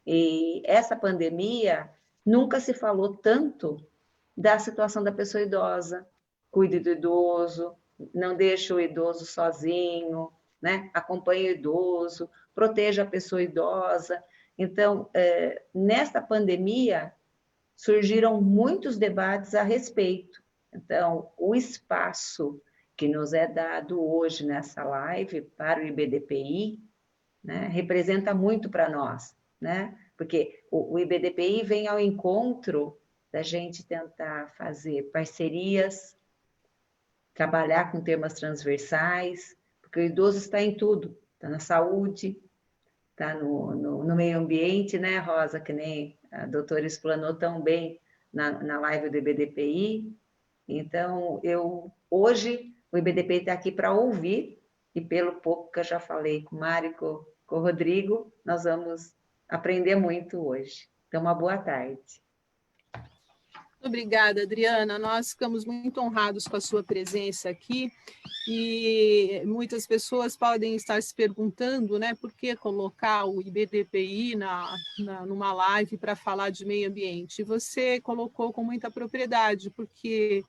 E essa pandemia nunca se falou tanto da situação da pessoa idosa. Cuide do idoso, não deixe o idoso sozinho, né? Acompanhe o idoso, proteja a pessoa idosa. Então, nesta pandemia, surgiram muitos debates a respeito. Então, o espaço que nos é dado hoje nessa live para o IBDPI, né, representa muito para nós, né? Porque o IBDPI vem ao encontro da gente tentar fazer parcerias, trabalhar com temas transversais, porque o idoso está em tudo, está na saúde, está no meio ambiente, né, Rosa, que nem a doutora explanou tão bem na live do IBDPI. Então, hoje, o IBDPI está aqui para ouvir, e pelo pouco que eu já falei com o Mário e com o Rodrigo, nós vamos aprender muito hoje. Então, uma boa tarde. Obrigada, Adriana. Nós ficamos muito honrados com a sua presença aqui e muitas pessoas podem estar se perguntando, né, por que colocar o IBDPI numa live para falar de meio ambiente. Você colocou com muita propriedade, porque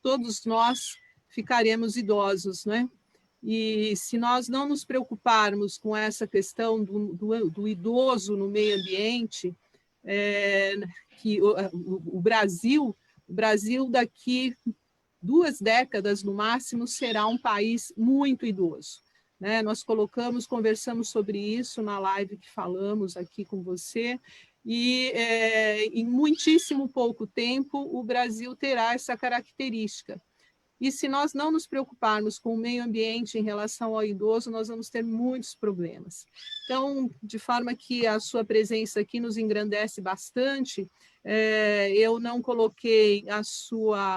todos nós ficaremos idosos, né? E se nós não nos preocuparmos com essa questão do idoso no meio ambiente, que o Brasil daqui 2 décadas no máximo será um país muito idoso, né? Nós conversamos sobre isso na live que falamos aqui com você, e em muitíssimo pouco tempo o Brasil terá essa característica. E se nós não nos preocuparmos com o meio ambiente em relação ao idoso, nós vamos ter muitos problemas. Então, de forma que a sua presença aqui nos engrandece bastante, eu não coloquei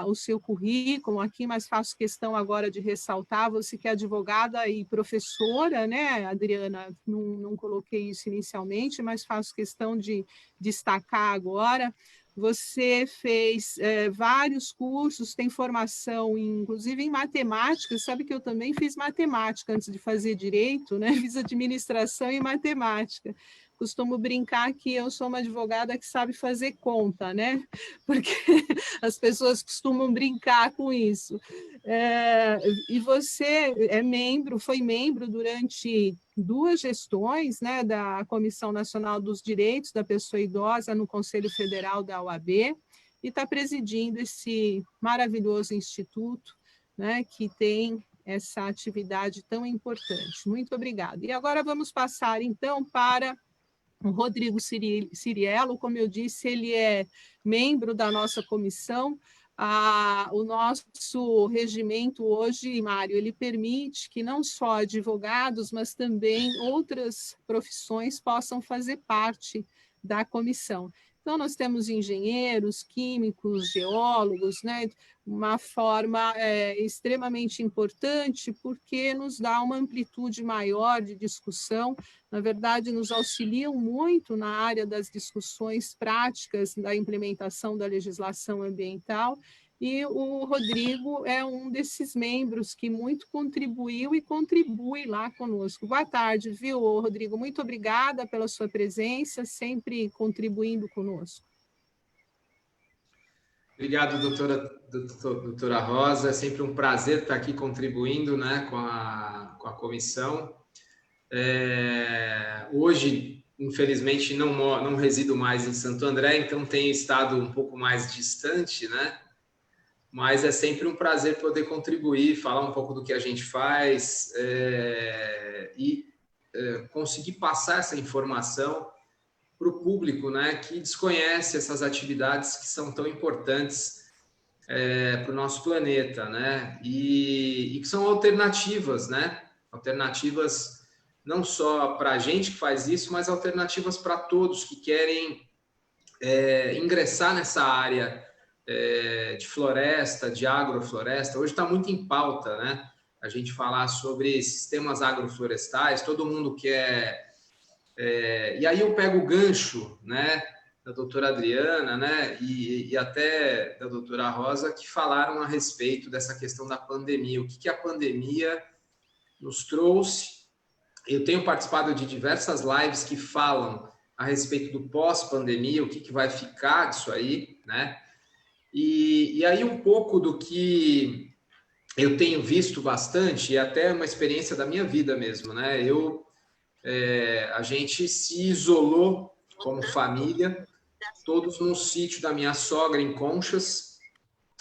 o seu currículo aqui, mas faço questão agora de ressaltar, você que é advogada e professora, né, Adriana? Não coloquei isso inicialmente, mas faço questão de destacar agora. Você fez vários cursos, tem formação, inclusive em matemática. Sabe que eu também fiz matemática antes de fazer direito, né? Fiz administração e matemática. Costumo brincar que eu sou uma advogada que sabe fazer conta, né? Porque as pessoas costumam brincar com isso. E você foi membro durante 2 gestões, né, da Comissão Nacional dos Direitos da Pessoa Idosa no Conselho Federal da OAB, e está presidindo esse maravilhoso instituto, né, que tem essa atividade tão importante. Muito obrigada. E agora vamos passar, então, para o Rodrigo Ciriello. Como eu disse, ele é membro da nossa comissão. O nosso regimento hoje, Mário, ele permite que não só advogados, mas também outras profissões possam fazer parte da comissão. Então, nós temos engenheiros, químicos, geólogos, né? Uma forma extremamente importante, porque nos dá uma amplitude maior de discussão, na verdade, nos auxiliam muito na área das discussões práticas da implementação da legislação ambiental, e o Rodrigo é um desses membros que muito contribuiu e contribui lá conosco. Boa tarde, viu, Rodrigo? Muito obrigada pela sua presença, sempre contribuindo conosco. Obrigado, doutora Rosa. É sempre um prazer estar aqui contribuindo, né, com a comissão. Hoje, infelizmente, não resido mais em Santo André, então tenho estado um pouco mais distante, né? Mas é sempre um prazer poder contribuir, falar um pouco do que a gente faz e conseguir passar essa informação para o público, né, que desconhece essas atividades que são tão importantes para o nosso planeta, né? E que são alternativas, né? Alternativas não só para a gente que faz isso, mas alternativas para todos que querem ingressar nessa área de floresta, de agrofloresta. Hoje está muito em pauta, né? A gente falar sobre sistemas agroflorestais, todo mundo quer... e aí eu pego o gancho, né, da doutora Adriana, né, e até da doutora Rosa, que falaram a respeito dessa questão da pandemia. O que a pandemia nos trouxe? Eu tenho participado de diversas lives que falam a respeito do pós-pandemia, o que vai ficar disso aí, né? E aí um pouco do que eu tenho visto bastante, e até uma experiência da minha vida mesmo, né? A gente se isolou como família, todos num sítio da minha sogra em Conchas,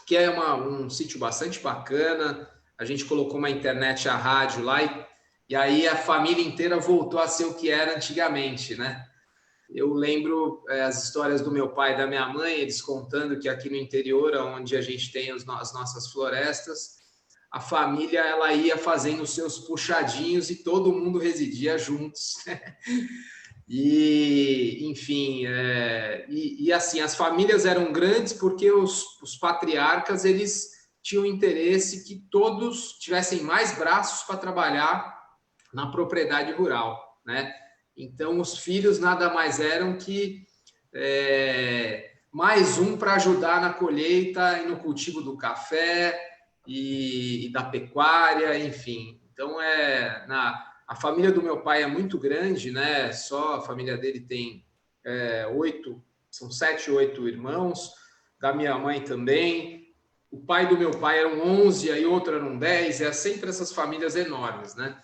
que é um sítio bastante bacana. A gente colocou uma internet, a rádio lá, e aí a família inteira voltou a ser o que era antigamente, né? Eu lembro as histórias do meu pai e da minha mãe, eles contando que aqui no interior, onde a gente tem as nossas florestas, a família ela ia fazendo os seus puxadinhos e todo mundo residia juntos. E, enfim, assim, as famílias eram grandes porque os patriarcas, eles tinham interesse que todos tivessem mais braços para trabalhar na propriedade rural, né? Então, os filhos nada mais eram que mais um para ajudar na colheita e no cultivo do café e da pecuária, enfim. Então, a família do meu pai é muito grande, né? Só a família dele tem 7, 8 irmãos, da minha mãe também. O pai do meu pai eram 11, aí outro eram 10, é sempre essas famílias enormes, né?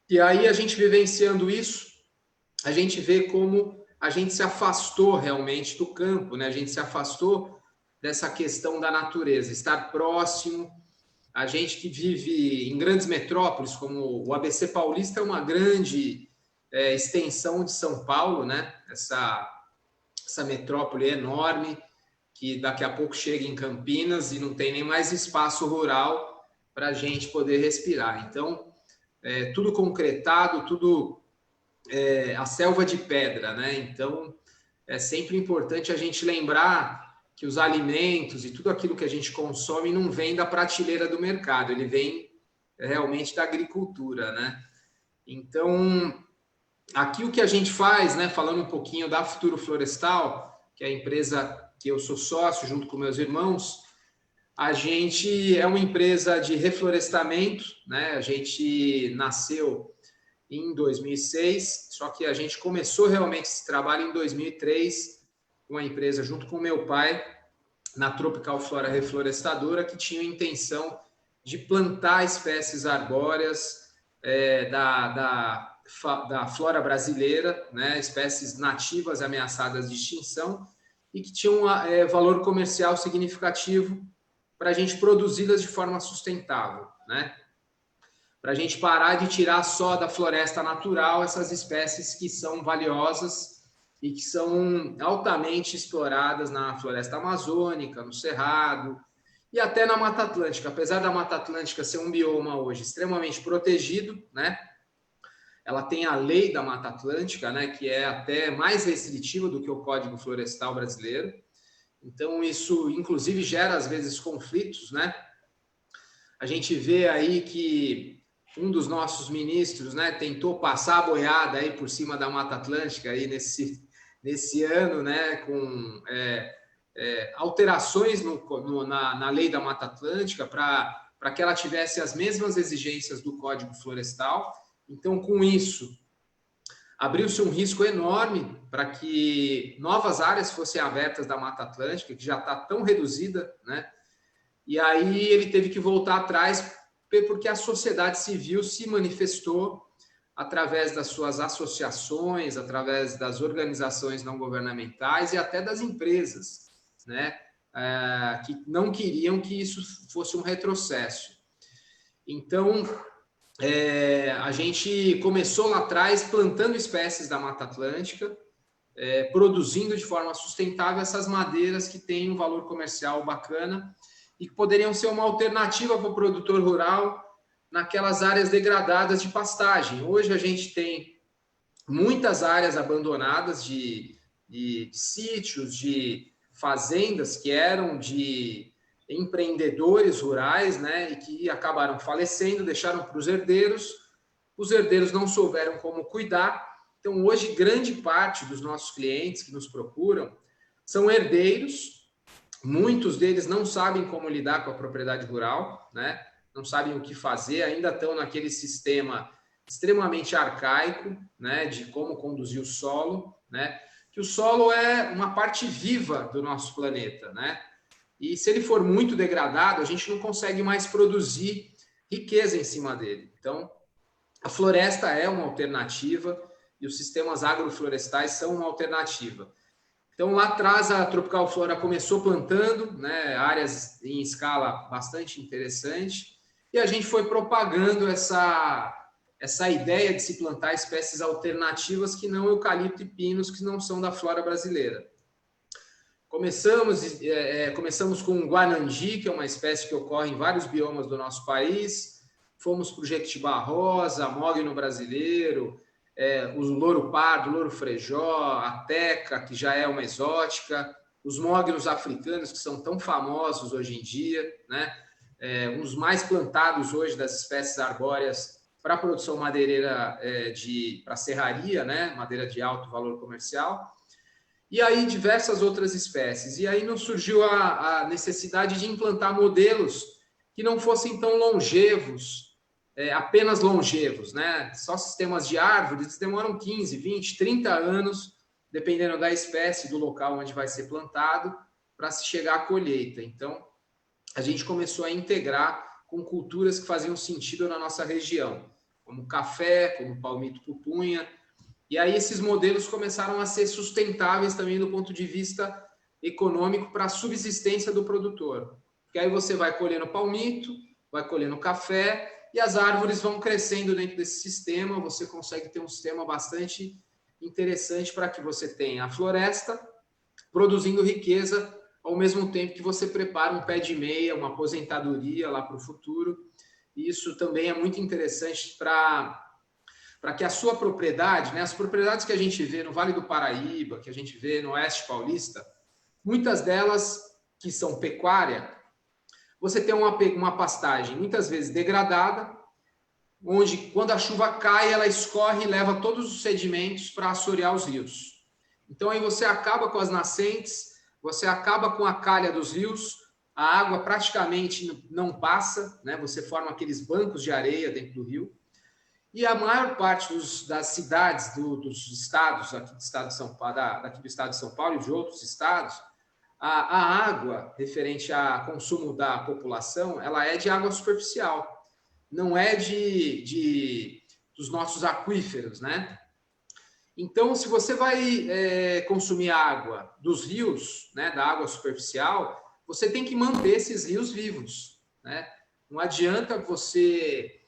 E aí a gente vivenciando isso, a gente vê como a gente se afastou realmente do campo, né? A gente se afastou dessa questão da natureza, estar próximo. A gente que vive em grandes metrópoles, como o ABC Paulista é uma grande extensão de São Paulo, né? Essa metrópole enorme, que daqui a pouco chega em Campinas e não tem nem mais espaço rural para a gente poder respirar. Então, tudo concretado, tudo a selva de pedra, né? Então, é sempre importante a gente lembrar que os alimentos e tudo aquilo que a gente consome não vem da prateleira do mercado, ele vem realmente da agricultura, né? Então, aqui o que a gente faz, né? Falando um pouquinho da Futuro Florestal, que é a empresa que eu sou sócio junto com meus irmãos, a gente é uma empresa de reflorestamento, né? A gente nasceu em 2006, só que a gente começou realmente esse trabalho em 2003, uma empresa junto com meu pai, na Tropical Flora Reflorestadora, que tinha a intenção de plantar espécies arbóreas da flora brasileira, né? Espécies nativas ameaçadas de extinção e que tinham valor comercial significativo para a gente produzi-las de forma sustentável, né? Para a gente parar de tirar só da floresta natural essas espécies que são valiosas e que são altamente exploradas na floresta amazônica, no Cerrado e até na Mata Atlântica. Apesar da Mata Atlântica ser um bioma hoje extremamente protegido, né? Ela tem a lei da Mata Atlântica, né? Que é até mais restritiva do que o Código Florestal brasileiro. Então, isso, inclusive, gera, às vezes, conflitos, né? A gente vê aí que um dos nossos ministros, né, tentou passar a boiada aí por cima da Mata Atlântica aí nesse ano, né, com alterações na lei da Mata Atlântica para que ela tivesse as mesmas exigências do Código Florestal. Então, com isso, abriu-se um risco enorme para que novas áreas fossem abertas da Mata Atlântica, que já está tão reduzida, né? E aí ele teve que voltar atrás, porque a sociedade civil se manifestou através das suas associações, através das organizações não governamentais e até das empresas, né? Que não queriam que isso fosse um retrocesso. Então, a gente começou lá atrás plantando espécies da Mata Atlântica, produzindo de forma sustentável essas madeiras que têm um valor comercial bacana e que poderiam ser uma alternativa para o produtor rural naquelas áreas degradadas de pastagem. Hoje a gente tem muitas áreas abandonadas de sítios, de fazendas que eram de empreendedores rurais, né, e que acabaram falecendo, deixaram para os herdeiros não souberam como cuidar. Então, hoje, grande parte dos nossos clientes que nos procuram são herdeiros. Muitos deles não sabem como lidar com a propriedade rural, né? Não sabem o que fazer, ainda estão naquele sistema extremamente arcaico, né, de como conduzir o solo, né, que o solo é uma parte viva do nosso planeta, né, e se ele for muito degradado, a gente não consegue mais produzir riqueza em cima dele. Então, a floresta é uma alternativa e os sistemas agroflorestais são uma alternativa. Então, lá atrás, a Tropical Flora começou plantando, né, áreas em escala bastante interessante, e a gente foi propagando essa ideia de se plantar espécies alternativas que não eucalipto e pinos, que não são da flora brasileira. Começamos com o guanandi, que é uma espécie que ocorre em vários biomas do nosso país. Fomos para o jequitibá rosa, mogno brasileiro, o louro pardo, o louro frejó, a teca, que já é uma exótica, os mognos africanos, que são tão famosos hoje em dia, né? Um dos mais plantados hoje das espécies arbóreas para a produção madeireira para serraria, né? Madeira de alto valor comercial. E aí diversas outras espécies. E aí nos surgiu a necessidade de implantar modelos que não fossem tão longevos, apenas longevos, né? Só sistemas de árvores demoram 15, 20, 30 anos, dependendo da espécie, do local onde vai ser plantado, para se chegar à colheita. Então, a gente começou a integrar com culturas que faziam sentido na nossa região, como café, como palmito pupunha. E aí esses modelos começaram a ser sustentáveis também do ponto de vista econômico para a subsistência do produtor. Porque aí você vai colhendo palmito, vai colhendo café, e as árvores vão crescendo dentro desse sistema, você consegue ter um sistema bastante interessante para que você tenha a floresta produzindo riqueza, ao mesmo tempo que você prepara um pé de meia, uma aposentadoria lá para o futuro. E isso também é muito interessante para que a sua propriedade, né, as propriedades que a gente vê no Vale do Paraíba, que a gente vê no Oeste Paulista, muitas delas que são pecuária, você tem uma pastagem muitas vezes degradada, onde quando a chuva cai, ela escorre e leva todos os sedimentos para assorear os rios. Então aí você acaba com as nascentes, você acaba com a calha dos rios, a água praticamente não passa, né? Você forma aqueles bancos de areia dentro do rio. E a maior parte das cidades, dos estados, aqui do estado de São Paulo, daqui do estado de São Paulo e de outros estados, a água referente a consumo da população, ela é de água superficial, não é dos nossos aquíferos, né? Então, se você vai consumir água dos rios, né, da água superficial, você tem que manter esses rios vivos, né? Não adianta você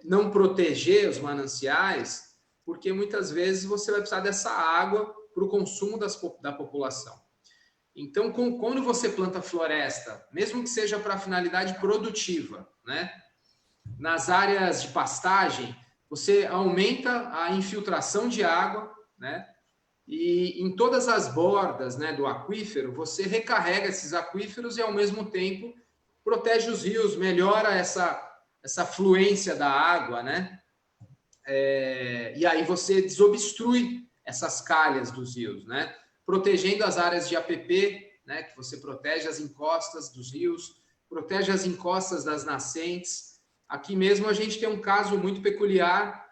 não proteger os mananciais, porque muitas vezes você vai precisar dessa água para o consumo da população. Então, quando você planta floresta, mesmo que seja para finalidade produtiva, né, nas áreas de pastagem, você aumenta a infiltração de água, né, e em todas as bordas, né, do aquífero, você recarrega esses aquíferos e, ao mesmo tempo, protege os rios, melhora essa fluência da água, né? E aí você desobstrui essas calhas dos rios, né? Protegendo as áreas de APP, né? Que você protege as encostas dos rios, protege as encostas das nascentes. Aqui mesmo a gente tem um caso muito peculiar,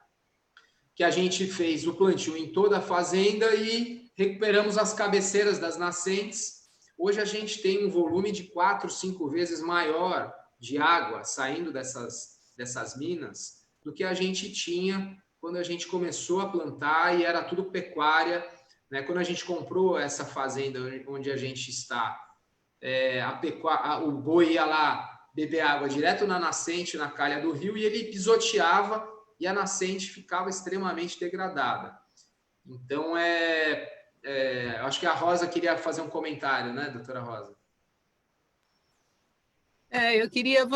que a gente fez o plantio em toda a fazenda e recuperamos as cabeceiras das nascentes. Hoje a gente tem um volume de 4, 5 vezes maior de água saindo dessas minas do que a gente tinha quando a gente começou a plantar e era tudo pecuária, né? Quando a gente comprou essa fazenda onde a gente está, o boi ia lá beber água direto na nascente, na calha do rio, e ele pisoteava e a nascente ficava extremamente degradada. Então, acho que a Rosa queria fazer um comentário, né, doutora Rosa? Eu queria,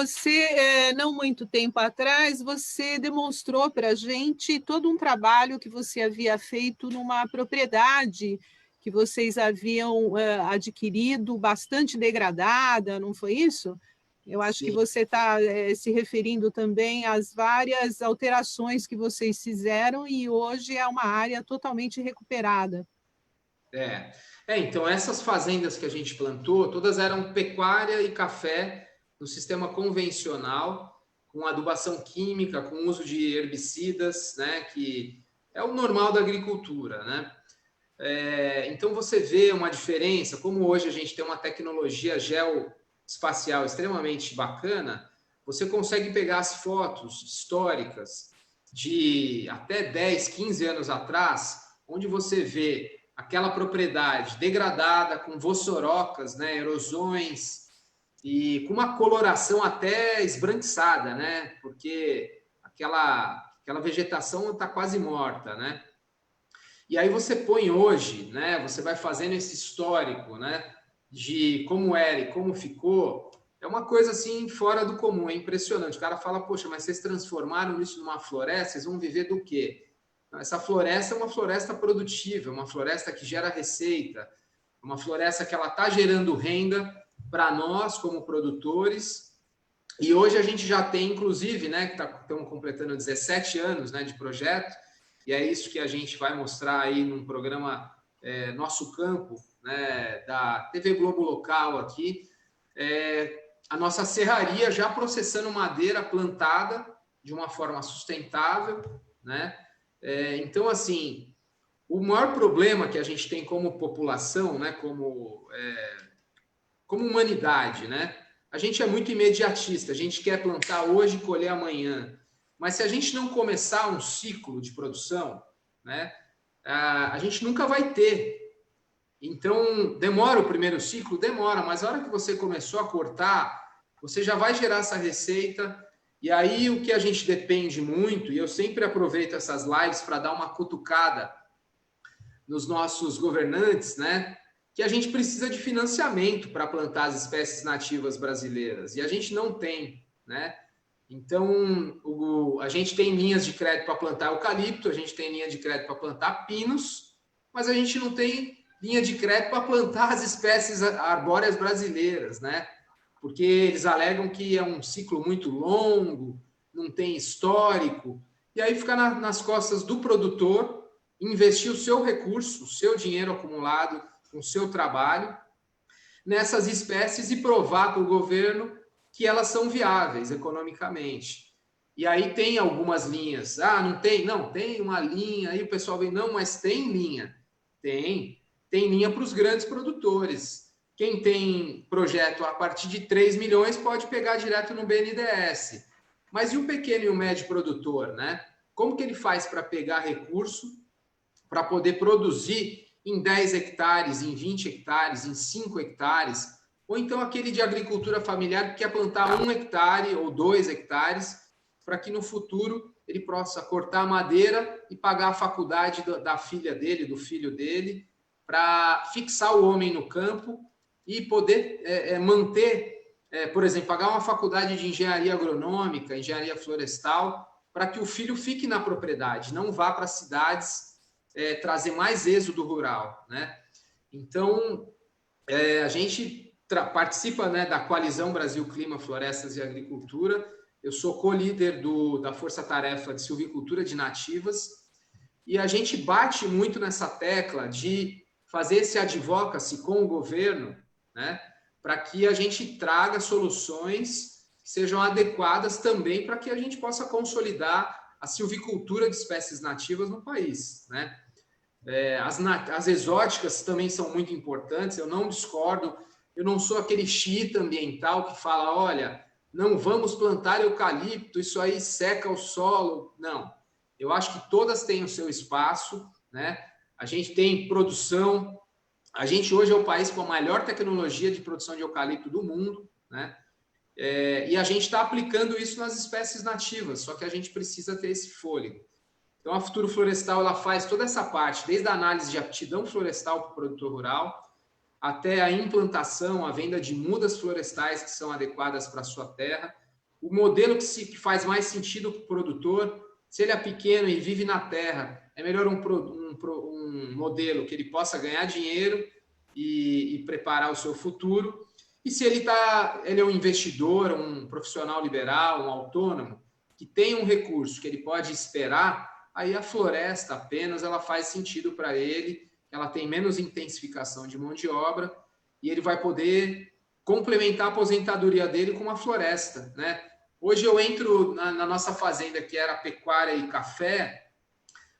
não muito tempo atrás, você demonstrou para a gente todo um trabalho que você havia feito numa propriedade que vocês haviam adquirido bastante degradada, não foi isso? Eu acho Sim. que você está se referindo também às várias alterações que vocês fizeram e hoje é uma área totalmente recuperada. Então essas fazendas que a gente plantou, todas eram pecuária e café no sistema convencional, com adubação química, com uso de herbicidas, né, que é o normal da agricultura, né? Então você vê uma diferença, como hoje a gente tem uma tecnologia geoespacial extremamente bacana, você consegue pegar as fotos históricas de até 10, 15 anos atrás, onde você vê aquela propriedade degradada, com vossorocas, né, erosões, e com uma coloração até esbranquiçada, né, porque aquela vegetação está quase morta, né? E aí você põe hoje, né, você vai fazendo esse histórico, né, de como era e como ficou, é uma coisa assim fora do comum, é impressionante. O cara fala, poxa, mas vocês transformaram isso numa floresta, vocês vão viver do quê? Essa floresta é uma floresta produtiva, uma floresta que gera receita, uma floresta que ela está gerando renda para nós como produtores. E hoje a gente já tem, inclusive, né, que estamos completando 17 anos, né, de projeto, e é isso que a gente vai mostrar aí num programa Nosso Campo, né, da TV Globo Local aqui, a nossa serraria já processando madeira plantada de uma forma sustentável, né? Então, assim, o maior problema que a gente tem como população, né, como humanidade, né? A gente é muito imediatista, a gente quer plantar hoje e colher amanhã. Mas se a gente não começar um ciclo de produção, né, a gente nunca vai ter. Então, demora o primeiro ciclo? Demora, mas a hora que você começou a cortar, você já vai gerar essa receita. E aí o que a gente depende muito, e eu sempre aproveito essas lives para dar uma cutucada nos nossos governantes, né, que a gente precisa de financiamento para plantar as espécies nativas brasileiras. E a gente não tem, né? Então, a gente tem linhas de crédito para plantar eucalipto, a gente tem linha de crédito para plantar pinos, mas a gente não tem linha de crédito para plantar as espécies arbóreas brasileiras, né? Porque eles alegam que é um ciclo muito longo, não tem histórico, e aí fica nas costas do produtor investir o seu recurso, o seu dinheiro acumulado com o seu trabalho nessas espécies e provar para o governo que elas são viáveis economicamente. E aí tem algumas linhas. Ah, não tem? Não, tem uma linha. Aí o pessoal vem, não, mas tem linha. Tem linha para os grandes produtores. Quem tem projeto a partir de 3 milhões pode pegar direto no BNDES. Mas e o pequeno e o médio produtor, né? Como que ele faz para pegar recurso, para poder produzir em 10 hectares, em 20 hectares, em 5 hectares, ou então aquele de agricultura familiar que quer plantar 1 hectare ou 2 hectares, para que no futuro ele possa cortar a madeira e pagar a faculdade da filha dele, do filho dele, para fixar o homem no campo e poder manter, por exemplo, pagar uma faculdade de engenharia agronômica, engenharia florestal, para que o filho fique na propriedade, não vá para as cidades trazer mais êxodo rural, né? Então, a gente participa, né, da Coalizão Brasil Clima, Florestas e Agricultura. Eu sou co-líder da Força Tarefa de Silvicultura de Nativas e a gente bate muito nessa tecla de fazer esse advocacy com o governo, né, para que a gente traga soluções que sejam adequadas também para que a gente possa consolidar a silvicultura de espécies nativas no país, né? As exóticas também são muito importantes, eu não discordo, eu não sou aquele xiita ambiental que fala, olha, não vamos plantar eucalipto, isso aí seca o solo. Não, eu acho que todas têm o seu espaço, né? A gente tem produção, a gente hoje é o país com a maior tecnologia de produção de eucalipto do mundo, né? E a gente está aplicando isso nas espécies nativas, só que a gente precisa ter esse fôlego. Então, a Futuro Florestal ela faz toda essa parte, desde a análise de aptidão florestal para o produtor rural, até a implantação, a venda de mudas florestais que são adequadas para a sua terra, o modelo que faz mais sentido para o produtor, se ele é pequeno e vive na terra, é melhor um modelo que ele possa ganhar dinheiro e preparar o seu futuro. E se ele é um investidor, um profissional liberal, um autônomo, que tem um recurso que ele pode esperar, aí a floresta apenas ela faz sentido para ele, ela tem menos intensificação de mão de obra e ele vai poder complementar a aposentadoria dele com uma floresta, né? Hoje eu entro na nossa fazenda, que era pecuária e café,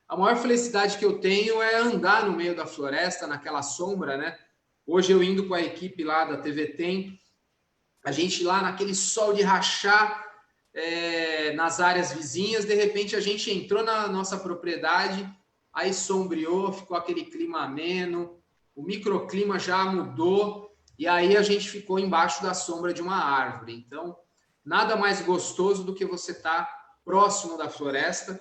a maior felicidade que eu tenho é andar no meio da floresta, naquela sombra, né? Hoje eu indo com a equipe lá da TV Tempo, a gente lá naquele sol de rachar, nas áreas vizinhas, de repente a gente entrou na nossa propriedade, aí sombreou, ficou aquele clima ameno, o microclima já mudou, e aí a gente ficou embaixo da sombra de uma árvore. Então, nada mais gostoso do que você estar próximo da floresta.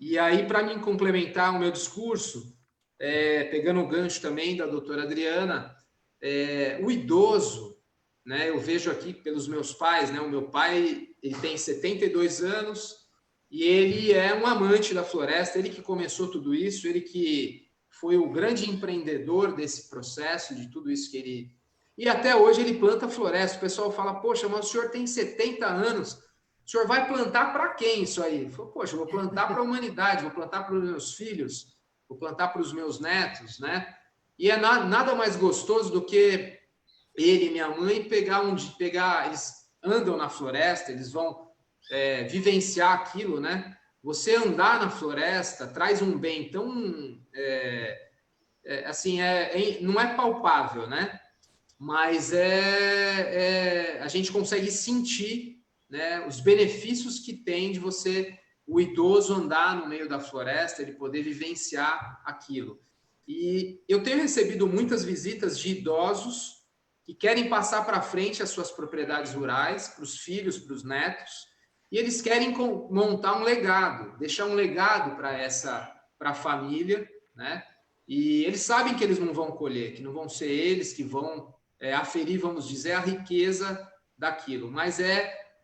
E aí, para mim complementar o meu discurso, pegando o gancho também da doutora Adriana, o idoso, né, eu vejo aqui pelos meus pais, né, o meu pai ele tem 72 anos e ele é um amante da floresta, ele que começou tudo isso, ele que foi o grande empreendedor desse processo, de tudo isso que ele... E até hoje ele planta floresta. O pessoal fala, poxa, mas o senhor tem 70 anos, o senhor vai plantar para quem isso aí? Ele falou, poxa, eu vou plantar para a humanidade, vou plantar para os meus filhos, vou plantar para os meus netos, né? E é nada mais gostoso do que ele e minha mãe eles andam na floresta, eles vão vivenciar aquilo, né? Você andar na floresta traz um bem tão assim, não é palpável, né? Mas a gente consegue sentir, né, os benefícios que tem de o idoso andar no meio da floresta, ele poder vivenciar aquilo. E eu tenho recebido muitas visitas de idosos que querem passar para frente as suas propriedades rurais, para os filhos, para os netos, e eles querem montar um legado, deixar um legado para a família, né? E eles sabem que eles não vão colher, que não vão ser eles que vão aferir, vamos dizer, a riqueza daquilo. Mas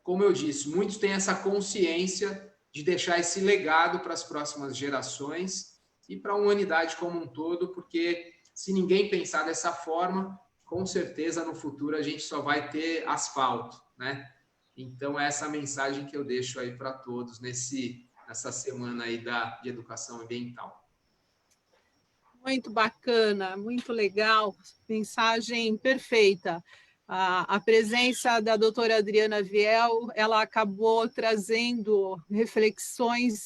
como eu disse, muitos têm essa consciência de deixar esse legado para as próximas gerações e para a humanidade como um todo, porque se ninguém pensar dessa forma, com certeza no futuro a gente só vai ter asfalto, né? Então, essa é a mensagem que eu deixo aí para todos nessa semana aí de educação ambiental. Muito bacana, muito legal, mensagem perfeita. A presença da doutora Adriana Viel, ela acabou trazendo reflexões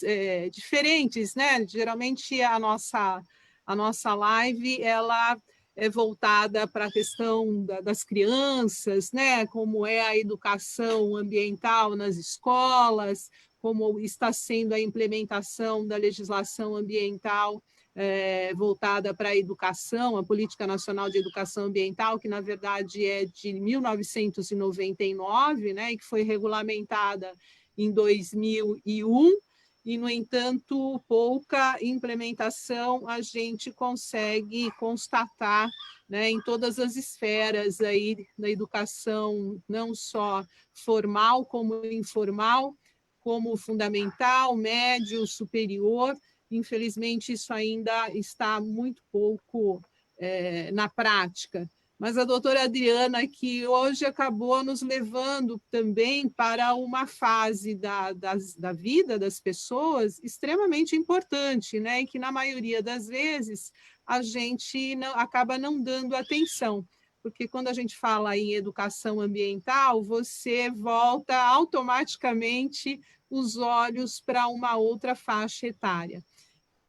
diferentes, né? Geralmente a nossa live, ela é voltada para a questão das crianças, né? Como é a educação ambiental nas escolas, como está sendo a implementação da legislação ambiental voltada para a educação, a Política Nacional de Educação Ambiental, que, na verdade, é de 1999, né, e que foi regulamentada em 2001, e, no entanto, pouca implementação a gente consegue constatar, né, em todas as esferas aí da educação, não só formal como informal, como fundamental, médio, superior. Infelizmente, isso ainda está muito pouco na prática. Mas a doutora Adriana, que hoje acabou nos levando também para uma fase da vida das pessoas extremamente importante, né? E que, na maioria das vezes, a gente acaba não dando atenção. Porque quando a gente fala em educação ambiental, você volta automaticamente os olhos para uma outra faixa etária.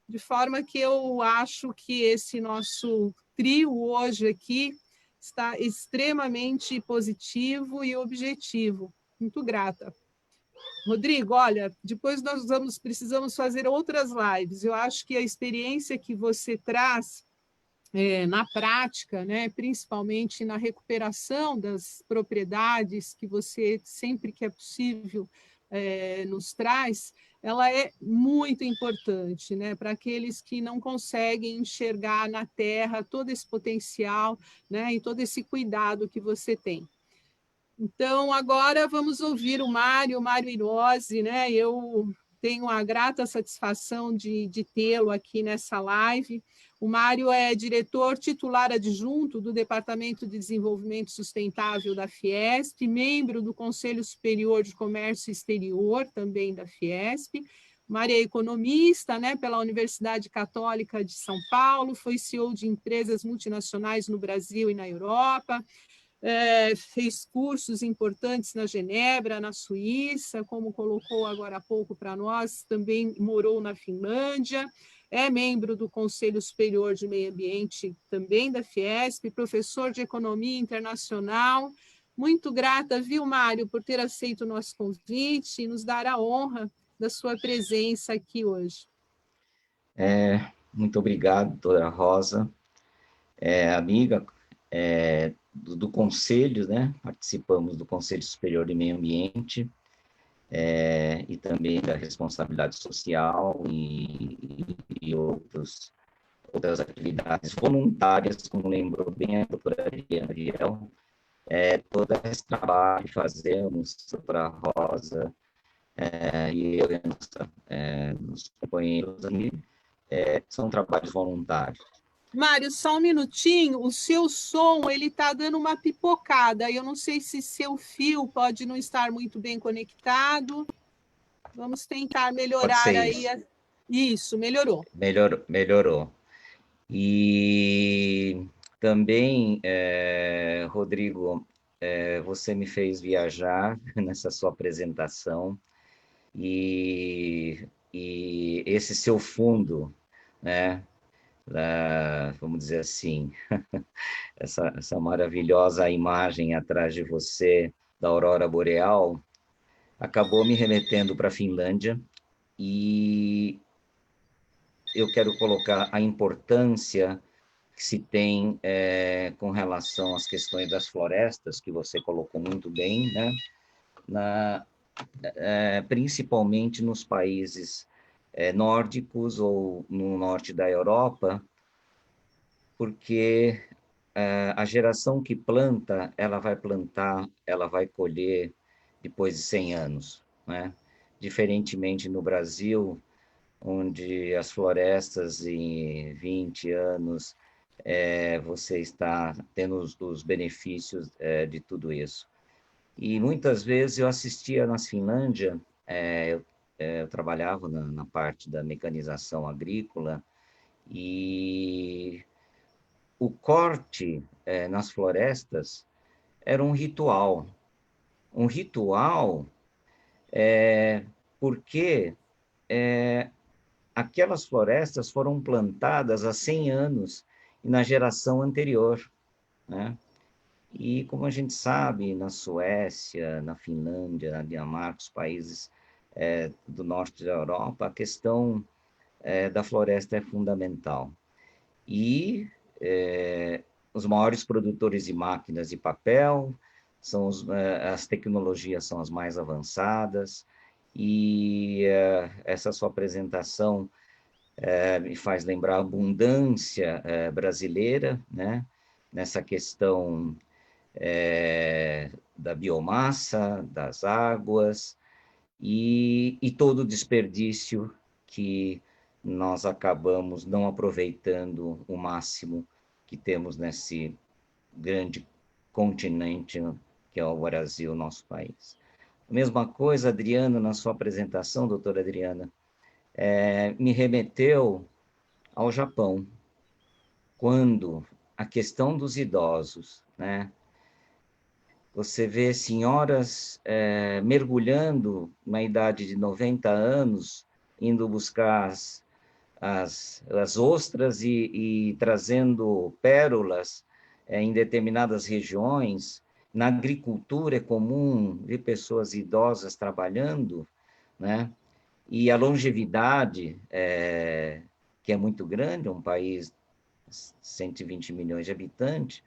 De forma que eu acho que esse nosso trio hoje aqui está extremamente positivo e objetivo. Muito grata. Rodrigo, olha, depois nós precisamos fazer outras lives. Eu acho que a experiência que você traz na prática, né, principalmente na recuperação das propriedades que você, sempre que é possível, nos traz, ela é muito importante, né, para aqueles que não conseguem enxergar na terra todo esse potencial, né, e todo esse cuidado que você tem. Então, agora vamos ouvir o Mário Irosi, né? Eu tenho a grata satisfação de tê-lo aqui nessa live. O Mário é diretor titular adjunto do Departamento de Desenvolvimento Sustentável da Fiesp, membro do Conselho Superior de Comércio Exterior, também da Fiesp. O Mário é economista, né, pela Universidade Católica de São Paulo, foi CEO de empresas multinacionais no Brasil e na Europa, fez cursos importantes na Genebra, na Suíça, como colocou agora há pouco para nós, também morou na Finlândia, é membro do Conselho Superior de Meio Ambiente, também da Fiesp, professor de Economia Internacional. Muito grata, viu, Mário, por ter aceito o nosso convite e nos dar a honra da sua presença aqui hoje. Muito obrigado, doutora Rosa, amiga do Conselho, né? Participamos do Conselho Superior de Meio Ambiente, e também da responsabilidade social e outras atividades voluntárias, como lembrou bem a doutora Adriana Viel, todo esse trabalho que fazemos, doutora Rosa, e eu e os companheiros ali, são trabalhos voluntários. Mário, só um minutinho, o seu som ele está dando uma pipocada, eu não sei se seu fio pode não estar muito bem conectado, vamos tentar melhorar aí. Isso, melhorou. Melhorou. E também, Rodrigo, você me fez viajar nessa sua apresentação, e esse seu fundo, né? Vamos dizer assim, essa maravilhosa imagem atrás de você da aurora boreal acabou me remetendo para a Finlândia, e eu quero colocar a importância que se tem com relação às questões das florestas, que você colocou muito bem, né? Principalmente nos países nórdicos ou no norte da Europa, porque a geração que planta, ela vai plantar, ela vai colher depois de 100 anos, né? Diferentemente no Brasil, onde as florestas em 20 anos você está tendo os benefícios de tudo isso. E muitas vezes eu assistia na Finlândia, eu trabalhava na parte da mecanização agrícola, e o corte nas florestas era um ritual. Um ritual porque aquelas florestas foram plantadas há 100 anos e na geração anterior, né? E, como a gente sabe, na Suécia, na Finlândia, na Dinamarca, os países do norte da Europa, a questão da floresta é fundamental. E os maiores produtores de máquinas de papel, as tecnologias são as mais avançadas, e essa sua apresentação me faz lembrar a abundância brasileira, né? Nessa questão da biomassa, das águas, e todo o desperdício que nós acabamos não aproveitando o máximo que temos nesse grande continente que é o Brasil, nosso país. A mesma coisa, Adriana, na sua apresentação, doutora Adriana, me remeteu ao Japão, quando a questão dos idosos, né? Você vê senhoras mergulhando na idade de 90 anos, indo buscar as ostras e trazendo pérolas em determinadas regiões. Na agricultura é comum ver pessoas idosas trabalhando, né? E a longevidade, que é muito grande, um país de 120 milhões de habitantes,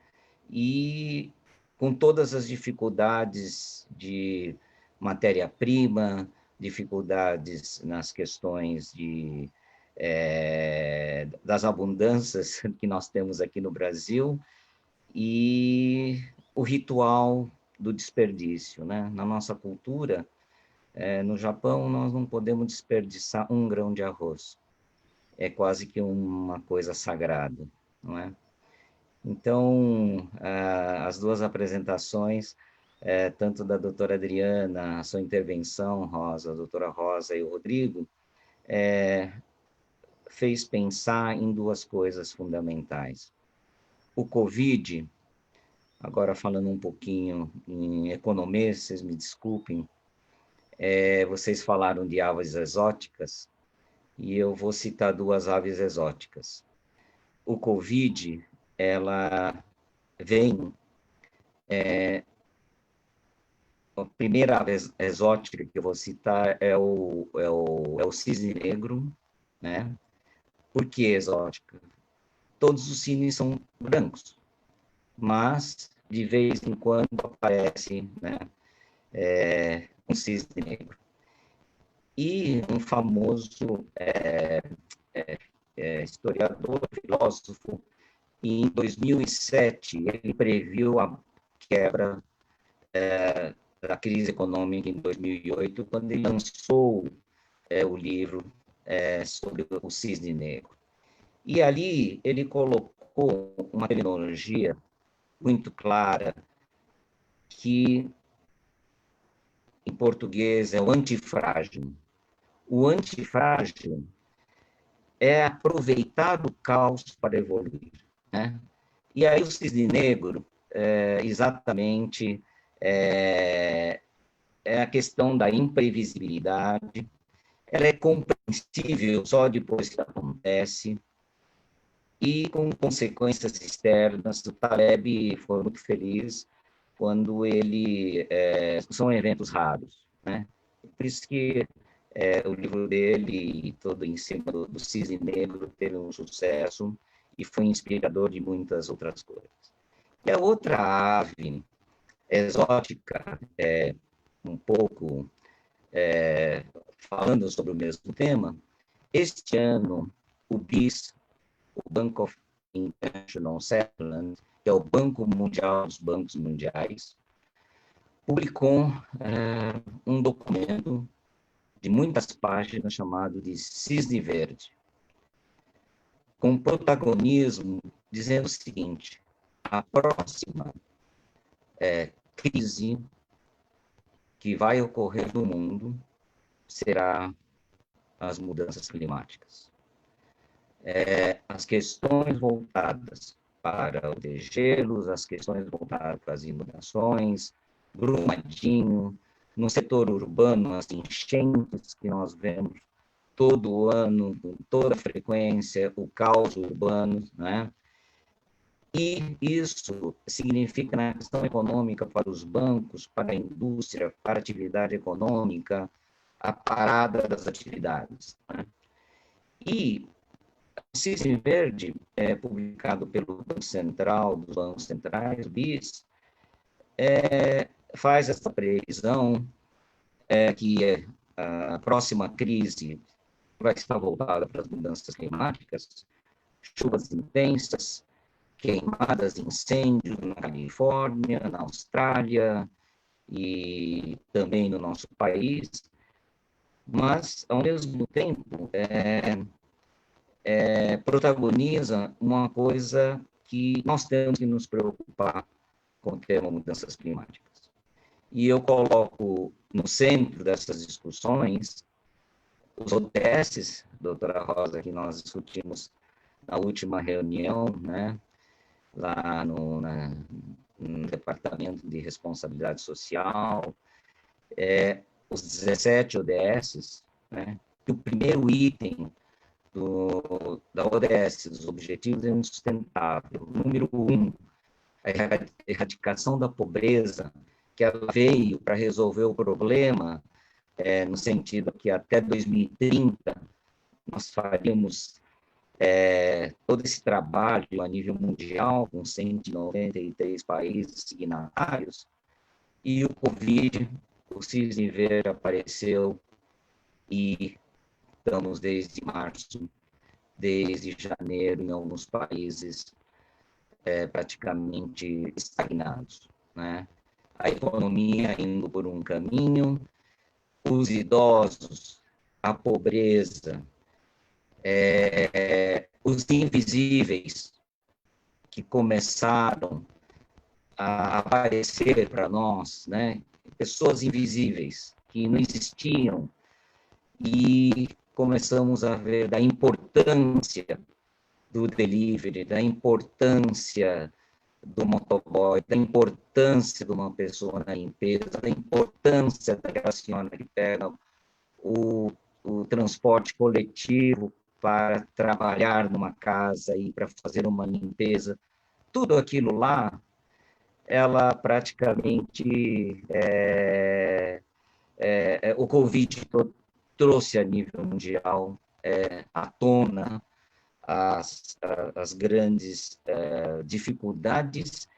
e com todas as dificuldades de matéria-prima, dificuldades nas questões das abundâncias que nós temos aqui no Brasil, e o ritual do desperdício, né? Na nossa cultura, no Japão, nós não podemos desperdiçar um grão de arroz. É quase que uma coisa sagrada, não é? Então, as duas apresentações, tanto da doutora Adriana, a sua intervenção, Rosa, a doutora Rosa e o Rodrigo, fez pensar em duas coisas fundamentais. O Covid agora falando um pouquinho em economia, vocês me desculpem, vocês falaram de aves exóticas, e eu vou citar duas aves exóticas. O Covid, ela vem... a primeira ave exótica que eu vou citar é o cisne negro, né? Por que exótica? Todos os cisnes são brancos, mas de vez em quando aparece, né, um cisne negro. E um famoso historiador, filósofo, em 2007, ele previu a quebra da crise econômica em 2008, quando ele lançou o livro sobre o cisne negro. E ali ele colocou uma terminologia muito clara, que em português é o antifrágil. O antifrágil é aproveitar o caos para evoluir, né? E aí o cisne negro, exatamente, é a questão da imprevisibilidade. Ela é compreensível só depois que acontece, e com consequências externas. O Taleb foi muito feliz quando ele... são eventos raros, né? Por isso que o livro dele, todo em cima do cisne negro, teve um sucesso e foi inspirador de muitas outras coisas. E a outra ave exótica, um pouco falando sobre o mesmo tema, este ano o BIS, o Bank of International Settlement, que é o Banco Mundial dos Bancos Mundiais, publicou um documento de muitas páginas chamado de Cisne Verde, com protagonismo dizendo o seguinte: a próxima crise que vai ocorrer no mundo será as mudanças climáticas. As questões voltadas para o degelos, as questões voltadas para as inundações, Brumadinho, no setor urbano, as enchentes que nós vemos todo ano, com toda frequência, o caos urbano, né? E isso significa, na questão econômica, para os bancos, para a indústria, para a atividade econômica, a parada das atividades, né? E o Cisne Verde, publicado pelo Banco Central, dos Bancos Centrais, o BIS, faz essa previsão que a próxima crise vai estar voltada para as mudanças climáticas, chuvas intensas, queimadas, incêndios na Califórnia, na Austrália e também no nosso país, mas, ao mesmo tempo, protagoniza uma coisa que nós temos que nos preocupar com o tema mudanças climáticas. E eu coloco no centro dessas discussões os ODS, doutora Rosa, que nós discutimos na última reunião, né, lá no Departamento de Responsabilidade Social, os 17 ODS, né, que o primeiro item da ODS, dos Objetivos de Desenvolvimento Sustentável, número 1, a erradicação da pobreza, que ela veio para resolver o problema, no sentido que até 2030 nós faríamos todo esse trabalho a nível mundial, com 193 países signatários, e o Covid, o Cisne Verde apareceu, e estamos desde março, desde janeiro, em alguns países praticamente estagnados, né? A economia indo por um caminho, os idosos, a pobreza, os invisíveis que começaram a aparecer para nós, né? Pessoas invisíveis que não existiam, e começamos a ver da importância do delivery, da importância do motoboy, da importância de uma pessoa na limpeza, da importância daquela senhora que pega o transporte coletivo para trabalhar numa casa e para fazer uma limpeza. Tudo aquilo lá, ela praticamente, o Covid trouxe a nível mundial à tona as grandes dificuldades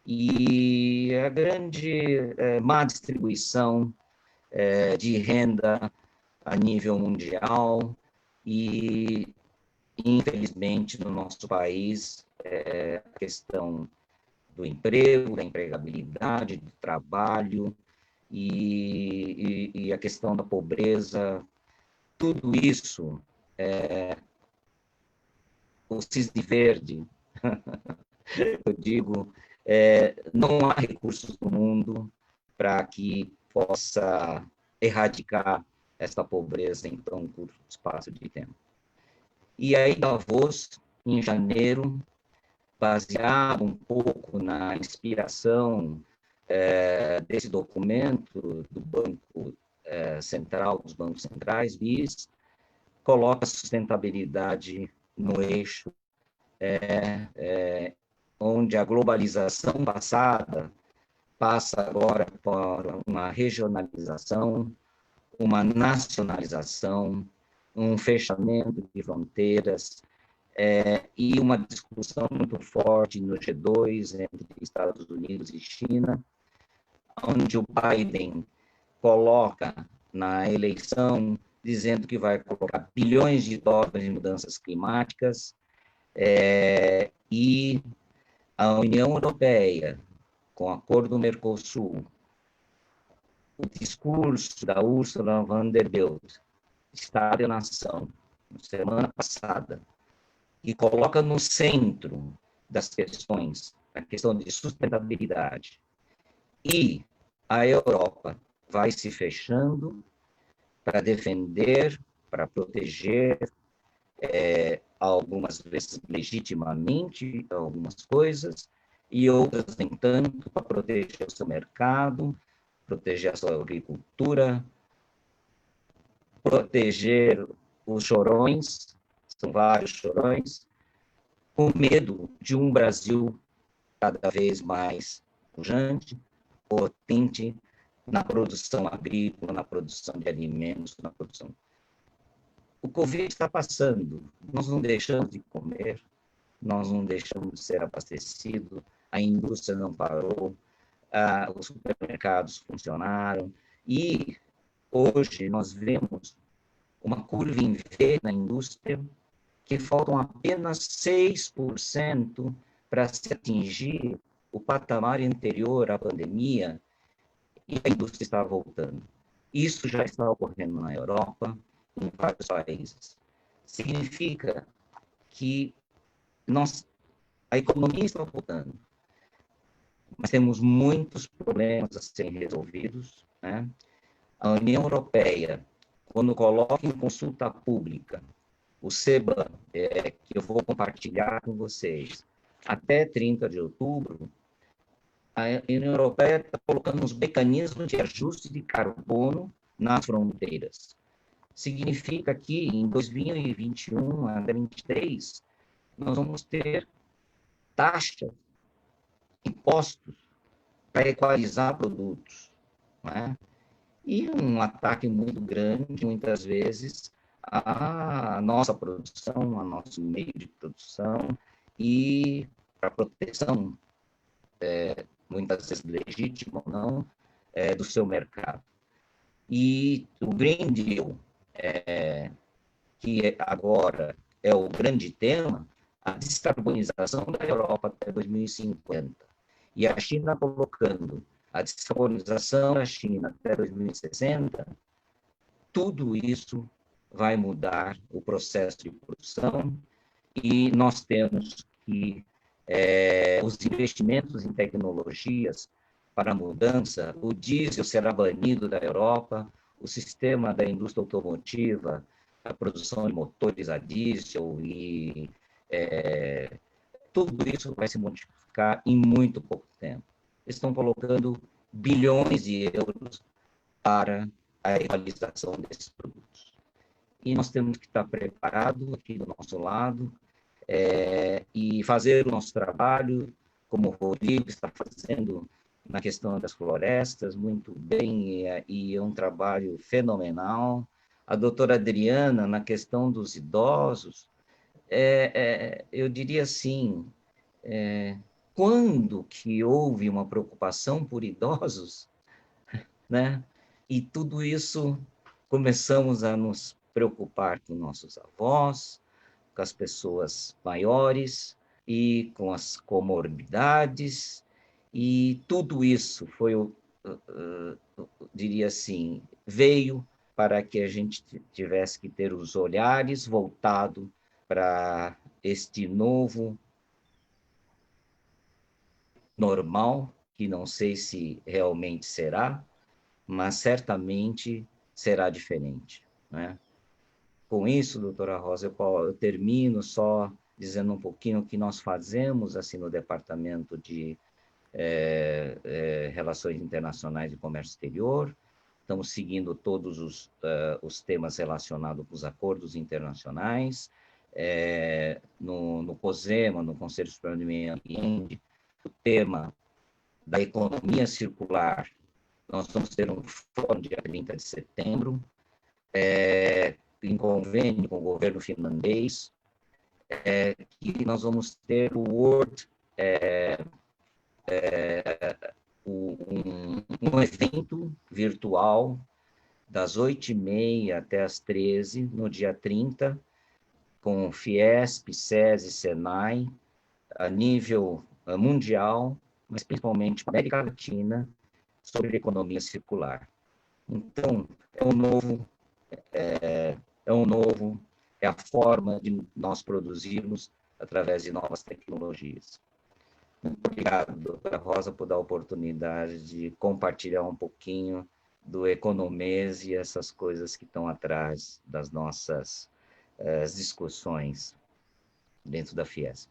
e a grande má distribuição de renda a nível mundial e, infelizmente, no nosso país, a questão do emprego, da empregabilidade, do trabalho e a questão da pobreza, tudo isso, o cisne verde, eu digo, não há recursos no mundo para que possa erradicar essa pobreza em tão curto espaço de tempo. E aí, Davos, em janeiro, baseado um pouco na inspiração desse documento do Banco Central, dos bancos centrais, BIS, coloca a sustentabilidade no eixo, onde a globalização passada passa agora por uma regionalização, uma nacionalização, um fechamento de fronteiras e uma discussão muito forte no G2 entre Estados Unidos e China, onde o Biden coloca na eleição dizendo que vai colocar bilhões de dólares em mudanças climáticas e a União Europeia, com o acordo do Mercosul, o discurso da Ursula von der Leyen, Estado e Nação, semana passada, e coloca no centro das questões a questão de sustentabilidade. E a Europa vai se fechando para defender, para proteger, algumas vezes legitimamente, algumas coisas, e outras nem tanto, para proteger o seu mercado, proteger a sua agricultura, proteger os chorões, são vários chorões, com medo de um Brasil cada vez mais pujante, potente na produção agrícola, na produção de alimentos, na produção. O Covid está passando, nós não deixamos de comer, nós não deixamos de ser abastecidos, a indústria não parou, os supermercados funcionaram, e hoje nós vemos uma curva em V na indústria, que faltam apenas 6% para se atingir o patamar anterior à pandemia, e a indústria está voltando. Isso já está ocorrendo na Europa, em vários países. Significa que a economia está voltando, mas temos muitos problemas a serem resolvidos, né? A União Europeia, quando coloca em consulta pública o CEBA, que eu vou compartilhar com vocês, até 30 de outubro, a União Europeia está colocando uns mecanismos de ajuste de carbono nas fronteiras. Significa que em 2021 a 2023 nós vamos ter taxas, impostos para equalizar produtos, não é? E um ataque muito grande, muitas vezes, à nossa produção, ao nosso meio de produção e para a proteção, muitas vezes legítima ou não, do seu mercado. E o Green Deal, que agora é o grande tema, a descarbonização da Europa até 2050. E a China colocando a descarbonização da China até 2060, tudo isso vai mudar o processo de produção e nós temos que os investimentos em tecnologias para a mudança, o diesel será banido da Europa, o sistema da indústria automotiva, a produção de motores a diesel e tudo isso vai se modificar em muito pouco tempo. Estão colocando bilhões de euros para a realização desses produtos. E nós temos que estar preparados aqui do nosso lado e fazer o nosso trabalho, como o Rodrigo está fazendo na questão das florestas, muito bem, e é um trabalho fenomenal. A doutora Adriana, na questão dos idosos, eu diria assim, quando que houve uma preocupação por idosos, né? E tudo isso começamos a nos preocupar com nossos avós, com as pessoas maiores e com as comorbidades, e tudo isso foi, diria assim, veio para que a gente tivesse que ter os olhares voltados para este novo normal, que não sei se realmente será, mas certamente será diferente, né? Com isso, doutora Rosa, eu termino só dizendo um pouquinho o que nós fazemos assim no Departamento de Relações Internacionais e Comércio Exterior. Estamos seguindo todos os temas relacionados com os acordos internacionais. No COSEMA, no Conselho Superior do Meio Ambiente, o tema da economia circular, nós vamos ter um fórum dia 30 de setembro, em convênio com o governo finlandês, que nós vamos ter o World, um evento virtual das 8h30 até as 13h, no dia 30, com Fiesp, SESI, SENAI, a nível mundial, mas principalmente América Latina, sobre economia circular. Então, é a forma de nós produzirmos através de novas tecnologias. Muito obrigado, doutora Rosa, por dar a oportunidade de compartilhar um pouquinho do Economês e essas coisas que estão atrás das nossas discussões dentro da Fiesp.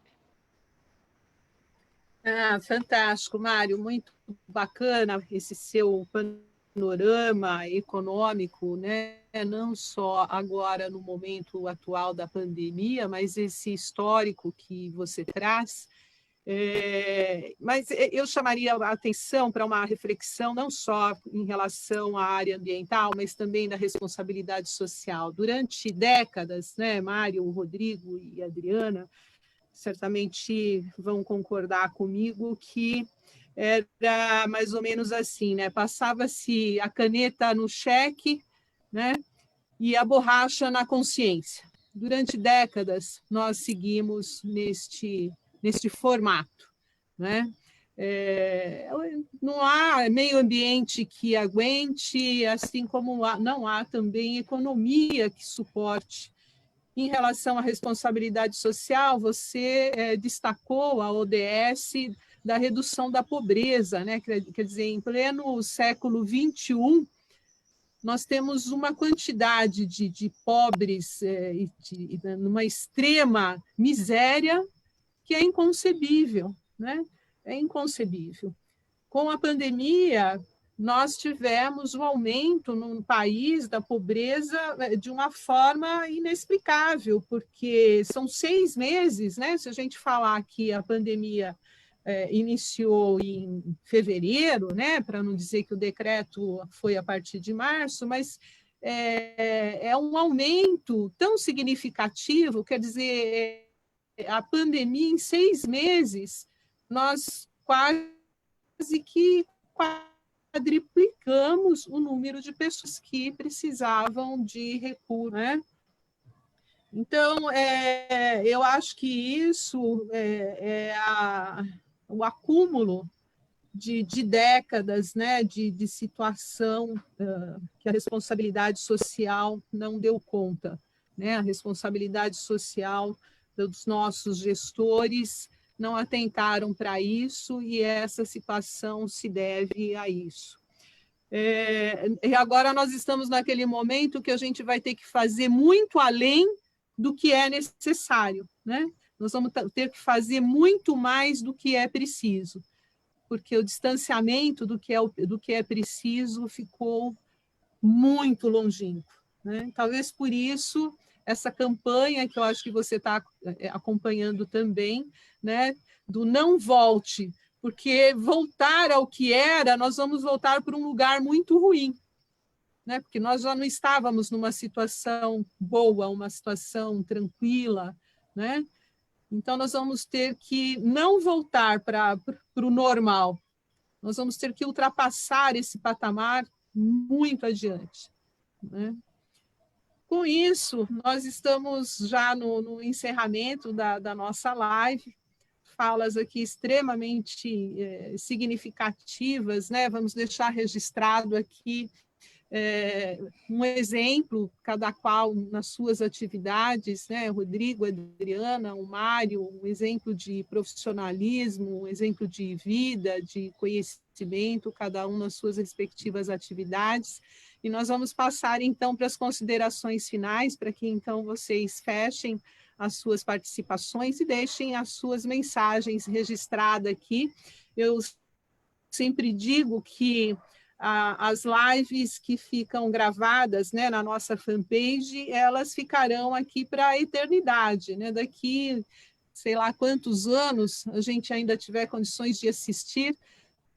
Fantástico, Mário, muito bacana esse seu panorama econômico, né? Não só agora no momento atual da pandemia, mas esse histórico que você traz. Mas eu chamaria a atenção para uma reflexão não só em relação à área ambiental, mas também da responsabilidade social. Durante décadas, né, Mário, Rodrigo e Adriana certamente vão concordar comigo que era mais ou menos assim, né? Passava-se a caneta no cheque, né? E a borracha na consciência. Durante décadas, nós seguimos neste formato, né? Não há meio ambiente que aguente, assim como não há também economia que suporte. Em relação à responsabilidade social, você destacou a ODS da redução da pobreza, né? Quer dizer, em pleno século XXI, nós temos uma quantidade de pobres numa extrema miséria que é inconcebível, né? É inconcebível. Com a pandemia, nós tivemos um aumento no país da pobreza de uma forma inexplicável, porque são 6 meses, né? Se a gente falar que a pandemia iniciou em fevereiro, né? Para não dizer que o decreto foi a partir de março, mas é um aumento tão significativo, quer dizer, a pandemia em 6 meses, nós quase que quadriplicamos o número de pessoas que precisavam de recursos, né? Então, eu acho que isso o acúmulo de décadas, né, de situação que a responsabilidade social não deu conta, né? A responsabilidade social dos nossos gestores não atentaram para isso e essa situação se deve a isso. E agora nós estamos naquele momento que a gente vai ter que fazer muito além do que é necessário, né? nós vamos ter que fazer muito mais do que é preciso, porque o distanciamento do que é preciso ficou muito longínquo, né? Talvez por isso essa campanha que eu acho que você está acompanhando também, né, do não volte, porque voltar ao que era, nós vamos voltar para um lugar muito ruim, né? Porque nós já não estávamos numa situação boa, uma situação tranquila, né? Então, nós vamos ter que não voltar para o normal, nós vamos ter que ultrapassar esse patamar muito adiante, né? Com isso, nós estamos já no encerramento da nossa live, falas aqui extremamente significativas, né? Vamos deixar registrado aqui um exemplo, cada qual nas suas atividades, né? Rodrigo, Adriana, o Mário, um exemplo de profissionalismo, um exemplo de vida, de conhecimento, cada um nas suas respectivas atividades. E nós vamos passar, então, para as considerações finais, para que, então, vocês fechem as suas participações e deixem as suas mensagens registradas aqui. Eu sempre digo que as lives que ficam gravadas, né, na nossa fanpage, elas ficarão aqui para a eternidade, né? Daqui, sei lá quantos anos a gente ainda tiver condições de assistir,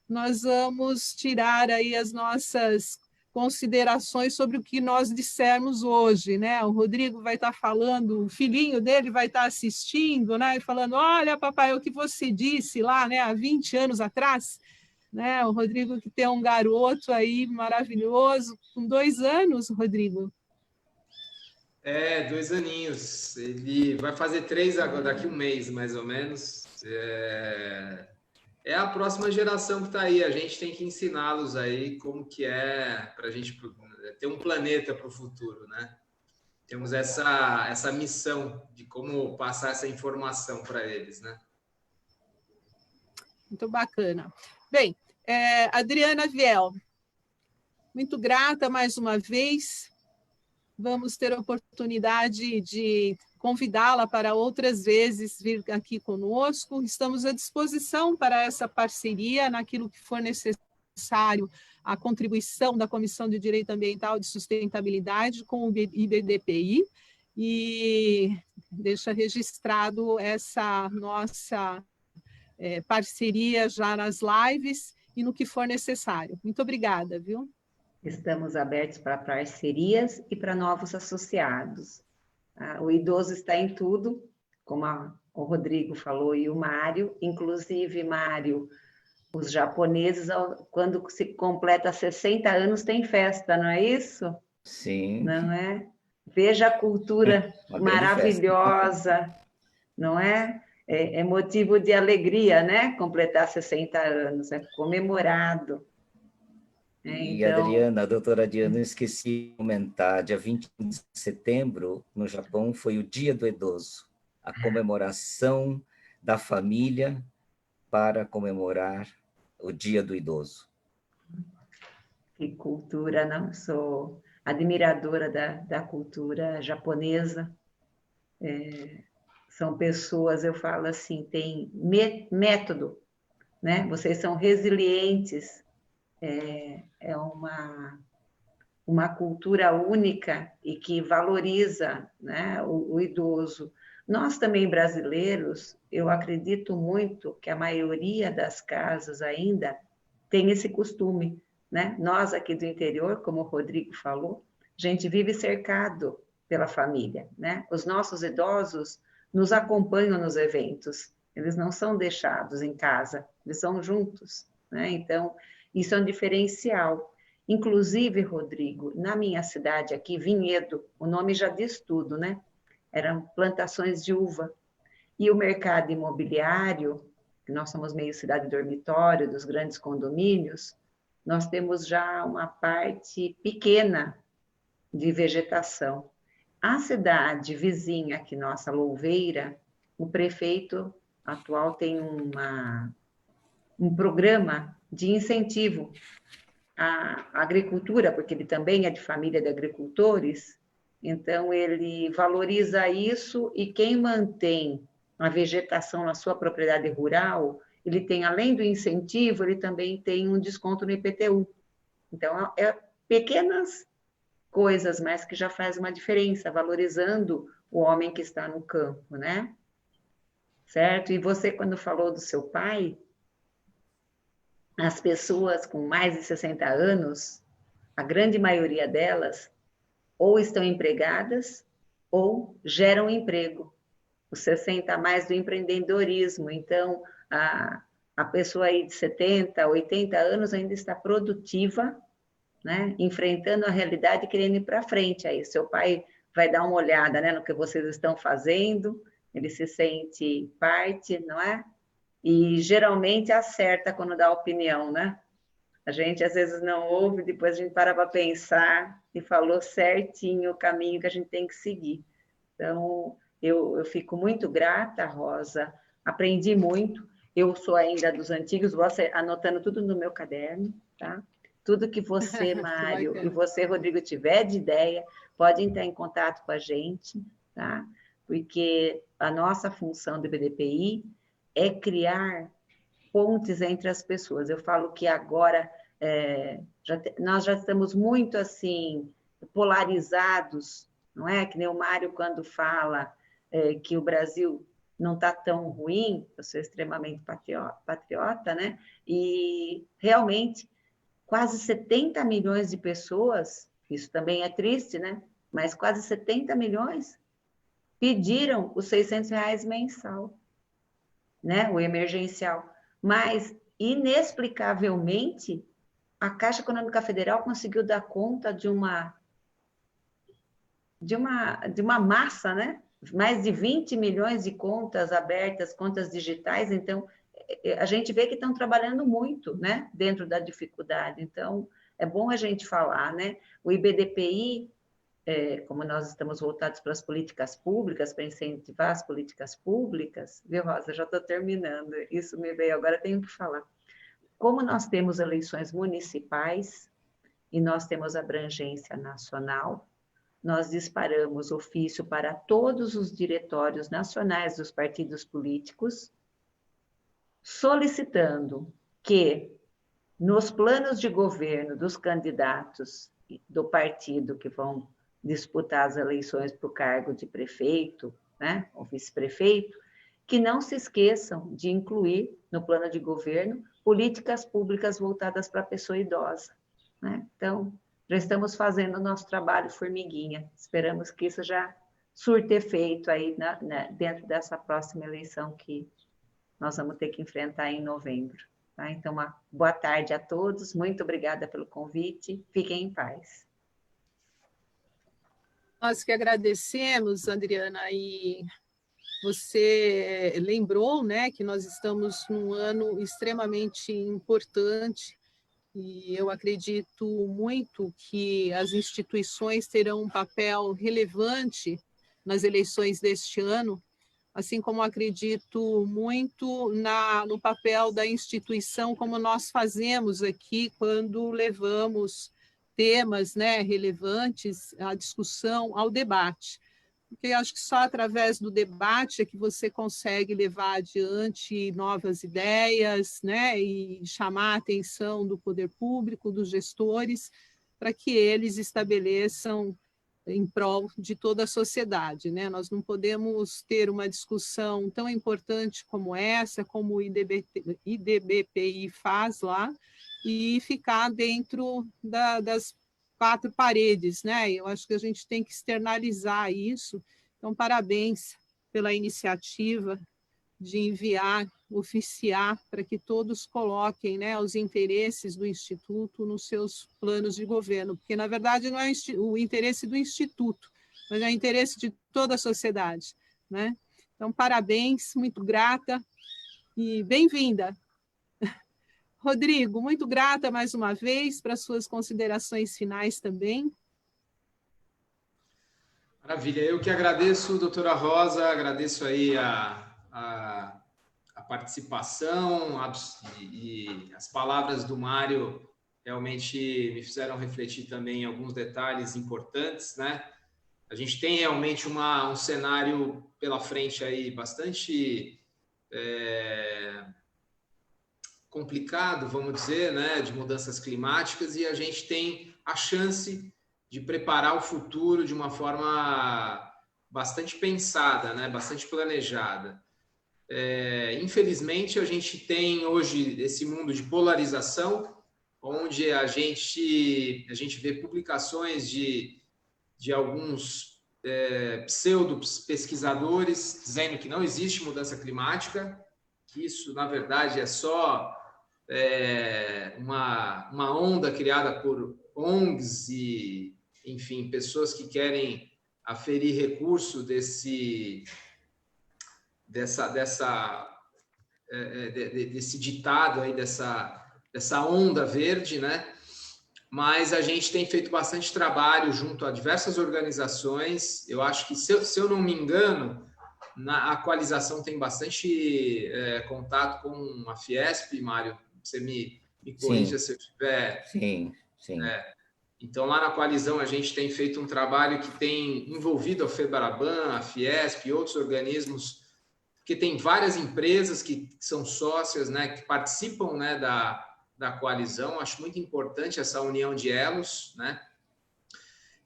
nós vamos tirar aí as nossas considerações sobre o que nós dissermos hoje, né? O Rodrigo vai estar falando, o filhinho dele vai estar assistindo, né? E falando, olha, papai, o que você disse lá, né, há 20 anos atrás, né? O Rodrigo que tem um garoto aí maravilhoso, com 2 anos, Rodrigo. 2 aninhos. Ele vai fazer 3 agora, daqui um mês, mais ou menos. É a próxima geração que está aí. A gente tem que ensiná-los aí como que é para a gente ter um planeta para o futuro, né? Temos essa missão de como passar essa informação para eles, né? Muito bacana. Bem, Adriana Viel, muito grata mais uma vez. Vamos ter a oportunidade de convidá-la para outras vezes vir aqui conosco. Estamos à disposição para essa parceria, naquilo que for necessário, a contribuição da Comissão de Direito Ambiental e de Sustentabilidade com o IBDPI, e deixa registrado essa nossa parceria já nas lives e no que for necessário. Muito obrigada, viu? Estamos abertos para parcerias e para novos associados. O idoso está em tudo, como o Rodrigo falou e o Mário. Inclusive, Mário, os japoneses, quando se completa 60 anos, tem festa, não é isso? Sim. Não é? Veja a cultura maravilhosa, não é? É motivo de alegria, né? Completar 60 anos, é comemorado. E, Adriana, a doutora Adriana, eu esqueci de comentar, dia 20 de setembro, no Japão, foi o Dia do Idoso, a comemoração da família para comemorar o Dia do Idoso. Que cultura, não? Sou admiradora da cultura japonesa. São pessoas, eu falo assim, tem método, né? Vocês são resilientes, é uma cultura única e que valoriza, né, o idoso. Nós também brasileiros, eu acredito muito que a maioria das casas ainda tem esse costume, né? Nós aqui do interior, como o Rodrigo falou, a gente vive cercado pela família, né? Os nossos idosos nos acompanham nos eventos, eles não são deixados em casa, eles são juntos, né? Então, isso é um diferencial. Inclusive, Rodrigo, na minha cidade aqui, Vinhedo, o nome já diz tudo, né? Eram plantações de uva. E o mercado imobiliário, que nós somos meio cidade dormitório dos grandes condomínios, nós temos já uma parte pequena de vegetação. A cidade vizinha aqui, nossa Louveira, o prefeito atual tem um programa de incentivo à agricultura, porque ele também é de família de agricultores, então ele valoriza isso, e quem mantém a vegetação na sua propriedade rural, ele tem, além do incentivo, ele também tem um desconto no IPTU. Então, é pequenas coisas, mas que já faz uma diferença, valorizando o homem que está no campo, né? Certo? E você, quando falou do seu pai, as pessoas com mais de 60 anos, a grande maioria delas, ou estão empregadas, ou geram emprego. O 60 a mais do empreendedorismo. Então, a pessoa aí de 70, 80 anos ainda está produtiva, né? Enfrentando a realidade e querendo ir para frente. Aí seu pai vai dar uma olhada, né, no que vocês estão fazendo, ele se sente parte, não é? E geralmente acerta quando dá opinião, né? A gente às vezes não ouve, depois a gente para pensar e falou certinho o caminho que a gente tem que seguir. Então, eu fico muito grata, Rosa, aprendi muito. Eu sou ainda dos antigos, vou anotando tudo no meu caderno, tá? Tudo que você, Mário, e você, Rodrigo, tiver de ideia, pode entrar em contato com a gente, tá? Porque a nossa função do IBDPI é criar pontes entre as pessoas. Eu falo que agora nós já estamos muito assim polarizados, não é? Que nem o Mário quando fala que o Brasil não está tão ruim, eu sou extremamente patriota, né? E realmente quase 70 milhões de pessoas, isso também é triste, né? Mas quase 70 milhões pediram os R$ 600 mensal, né? O emergencial. Mas, inexplicavelmente, a Caixa Econômica Federal conseguiu dar conta de uma massa, né? Mais de 20 milhões de contas abertas, contas digitais. Então, a gente vê que estão trabalhando muito, né? Dentro da dificuldade. Então, é bom a gente falar, né? O IBDPI, como nós estamos voltados para as políticas públicas, para incentivar as políticas públicas, viu, Rosa? Já estou terminando, isso me veio agora, tenho que falar. Como nós temos eleições municipais e nós temos abrangência nacional, nós disparamos ofício para todos os diretórios nacionais dos partidos políticos, solicitando que, nos planos de governo dos candidatos do partido que vão disputar as eleições para o cargo de prefeito, né, ou vice-prefeito, que não se esqueçam de incluir no plano de governo políticas públicas voltadas para a pessoa idosa, né? Então, já estamos fazendo o nosso trabalho formiguinha. Esperamos que isso já surta efeito aí dentro dessa próxima eleição que nós vamos ter que enfrentar em novembro. Tá? Então, uma boa tarde a todos. Muito obrigada pelo convite. Fiquem em paz. Nós que agradecemos, Adriana, e você lembrou, né, que nós estamos num ano extremamente importante e eu acredito muito que as instituições terão um papel relevante nas eleições deste ano, assim como acredito muito no papel da instituição, como nós fazemos aqui quando levamos temas, né, relevantes à discussão, ao debate. Porque eu acho que só através do debate é que você consegue levar adiante novas ideias, né, e chamar a atenção do poder público, dos gestores, para que eles estabeleçam em prol de toda a sociedade, né? Nós não podemos ter uma discussão tão importante como essa, como o IDBPI faz lá, e ficar dentro das quatro paredes, né? Eu acho que a gente tem que externalizar isso. Então, parabéns pela iniciativa de enviar, oficiar, para que todos coloquem, né, os interesses do Instituto nos seus planos de governo, porque, na verdade, não é o interesse do Instituto, mas é o interesse de toda a sociedade, né? Então, parabéns, muito grata e bem-vinda. Rodrigo, muito grata mais uma vez para suas considerações finais também. Maravilha, eu que agradeço, doutora Rosa, agradeço aí a participação e as palavras do Mário realmente me fizeram refletir também em alguns detalhes importantes, né? A gente tem realmente um cenário pela frente aí bastante complicado, vamos dizer, né, de mudanças climáticas, e a gente tem a chance de preparar o futuro de uma forma bastante pensada, né, bastante planejada. Infelizmente, a gente tem hoje esse mundo de polarização, onde a gente vê publicações de alguns pseudo-pesquisadores dizendo que não existe mudança climática, que isso, na verdade, é só uma onda criada por ONGs e, enfim, pessoas que querem aferir recurso desse ditado aí, dessa onda verde, né? Mas a gente tem feito bastante trabalho junto a diversas organizações. Eu acho que, se eu não me engano, a Coalização tem bastante contato com a Fiesp, Mário. Você me corrija se eu estiver... Sim. Então, lá na Coalizão, a gente tem feito um trabalho que tem envolvido a FEBRABAN, a Fiesp e outros organismos, porque tem várias empresas que são sócias, né, que participam, né, da coalizão. Acho muito importante essa união de elos, né?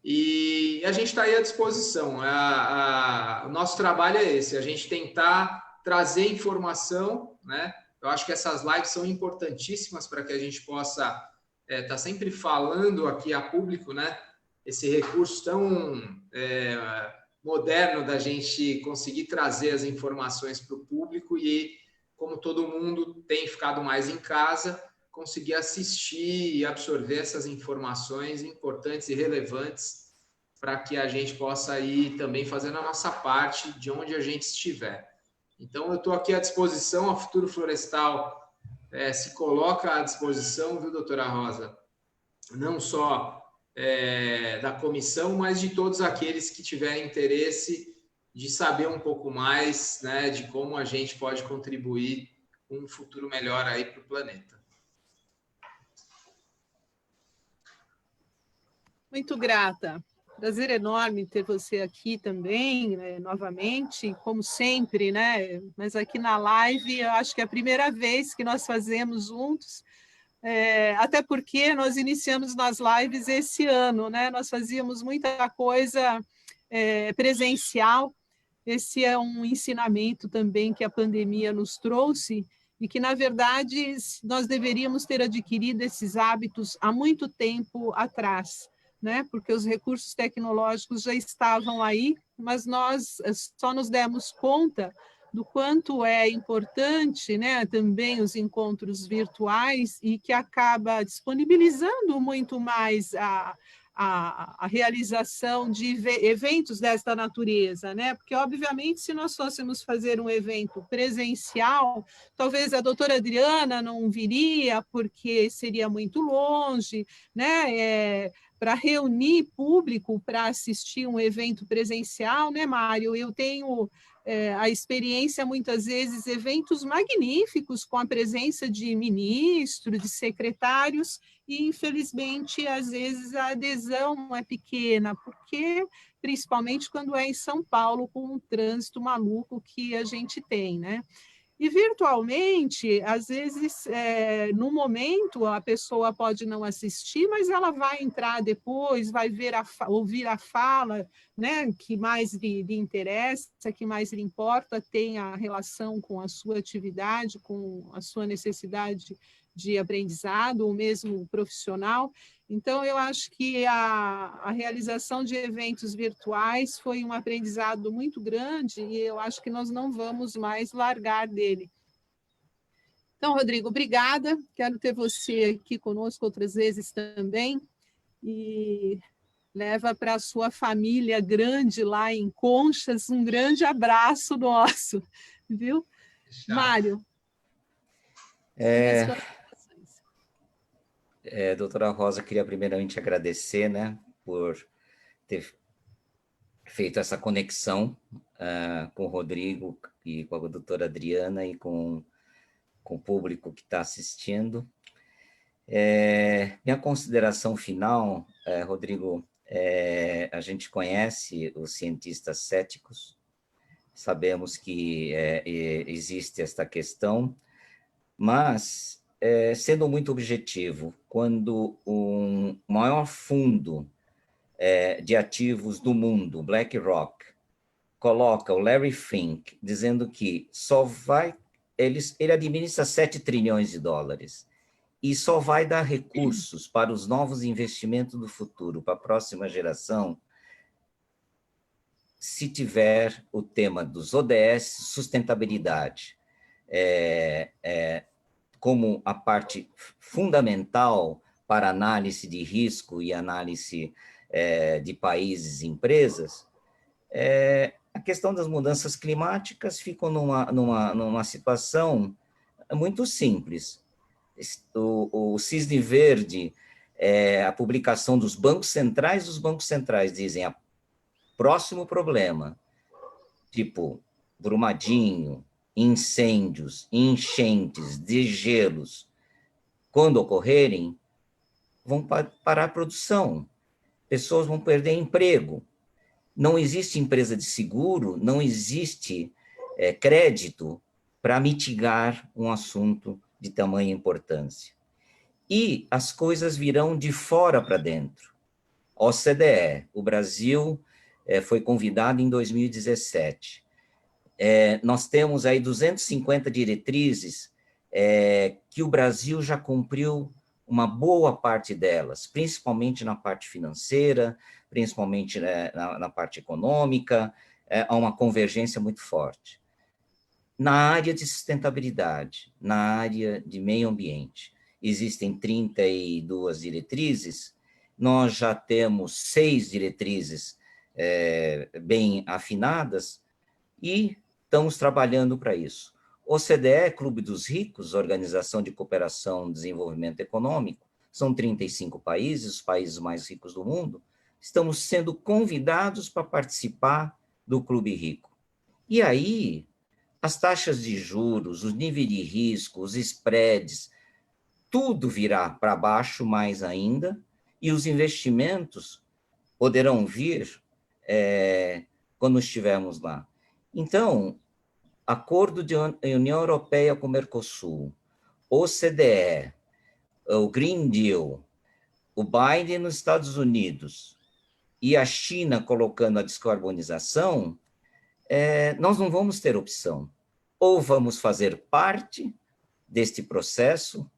E a gente está aí à disposição. O nosso trabalho é esse, a gente tentar trazer informação, né? Eu acho que essas lives são importantíssimas para que a gente possa estar sempre falando aqui a público, né? Esse recurso tão moderno da gente conseguir trazer as informações para o público e, como todo mundo tem ficado mais em casa, conseguir assistir e absorver essas informações importantes e relevantes para que a gente possa ir também fazendo a nossa parte de onde a gente estiver. Então, eu estou aqui à disposição, a Futuro Florestal se coloca à disposição, viu, doutora Rosa? Não só da comissão, mas de todos aqueles que tiverem interesse de saber um pouco mais, né, de como a gente pode contribuir com um futuro melhor aí para o planeta. Muito grata. Prazer enorme ter você aqui também, né, novamente, como sempre, né? Mas aqui na live, eu acho que é a primeira vez que nós fazemos juntos, até porque nós iniciamos nas lives esse ano, né? Nós fazíamos muita coisa presencial. Esse é um ensinamento também que a pandemia nos trouxe, e que, na verdade, nós deveríamos ter adquirido esses hábitos há muito tempo atrás, né? Porque os recursos tecnológicos já estavam aí, mas nós só nos demos conta do quanto é importante, né, também os encontros virtuais, e que acaba disponibilizando muito mais a realização de eventos desta natureza, né? Porque, obviamente, se nós fôssemos fazer um evento presencial, talvez a doutora Adriana não viria, porque seria muito longe, né? Para reunir público para assistir um evento presencial, né, Mário? Eu tenho a experiência, muitas vezes, eventos magníficos com a presença de ministros, de secretários, e, infelizmente, às vezes a adesão é pequena, porque, principalmente quando é em São Paulo, com um trânsito maluco que a gente tem, né? E virtualmente, às vezes, no momento, a pessoa pode não assistir, mas ela vai entrar depois, vai ouvir a fala, né, que mais lhe interessa, que mais lhe importa, tem a relação com a sua atividade, com a sua necessidade de aprendizado, ou mesmo profissional. Então, eu acho que a realização de eventos virtuais foi um aprendizado muito grande, e eu acho que nós não vamos mais largar dele. Então, Rodrigo, obrigada. Quero ter você aqui conosco outras vezes também. E leva para a sua família grande lá em Conchas um grande abraço nosso, viu? Mário. Doutora Rosa, queria primeiramente agradecer, né, por ter feito essa conexão com o Rodrigo e com a doutora Adriana e com o público que está assistindo. Minha consideração final, Rodrigo, A gente conhece os cientistas céticos, sabemos que existe esta questão, mas, sendo muito objetivo, quando o maior fundo de ativos do mundo, BlackRock, coloca o Larry Fink dizendo que ele administra 7 trilhões de dólares e só vai dar recursos para os novos investimentos do futuro, para a próxima geração, se tiver o tema dos ODS, sustentabilidade, como a parte fundamental para análise de risco e análise de países e empresas, a questão das mudanças climáticas ficam numa situação muito simples. O Cisne Verde, a publicação dos bancos centrais dizem próximo problema, tipo Brumadinho, incêndios, enchentes, degelos, quando ocorrerem, vão parar a produção, pessoas vão perder emprego, não existe empresa de seguro, não existe crédito para mitigar um assunto de tamanha importância. E as coisas virão de fora para dentro. OCDE, o Brasil foi convidado em 2017. Nós temos aí 250 diretrizes que o Brasil já cumpriu uma boa parte delas, principalmente na parte financeira, principalmente na parte econômica, há uma convergência muito forte. Na área de sustentabilidade, na área de meio ambiente, existem 32 diretrizes, nós já temos 6 diretrizes bem afinadas e estamos trabalhando para isso. OCDE, Clube dos Ricos, Organização de Cooperação e Desenvolvimento Econômico, são 35 países, os países mais ricos do mundo, estamos sendo convidados para participar do Clube Rico. E aí, as taxas de juros, os níveis de risco, os spreads, tudo virá para baixo mais ainda, e os investimentos poderão vir quando estivermos lá. Então, acordo de União Europeia com o Mercosul, OCDE, o Green Deal, o Biden nos Estados Unidos e a China colocando a descarbonização, nós não vamos ter opção. Ou vamos fazer parte deste processo,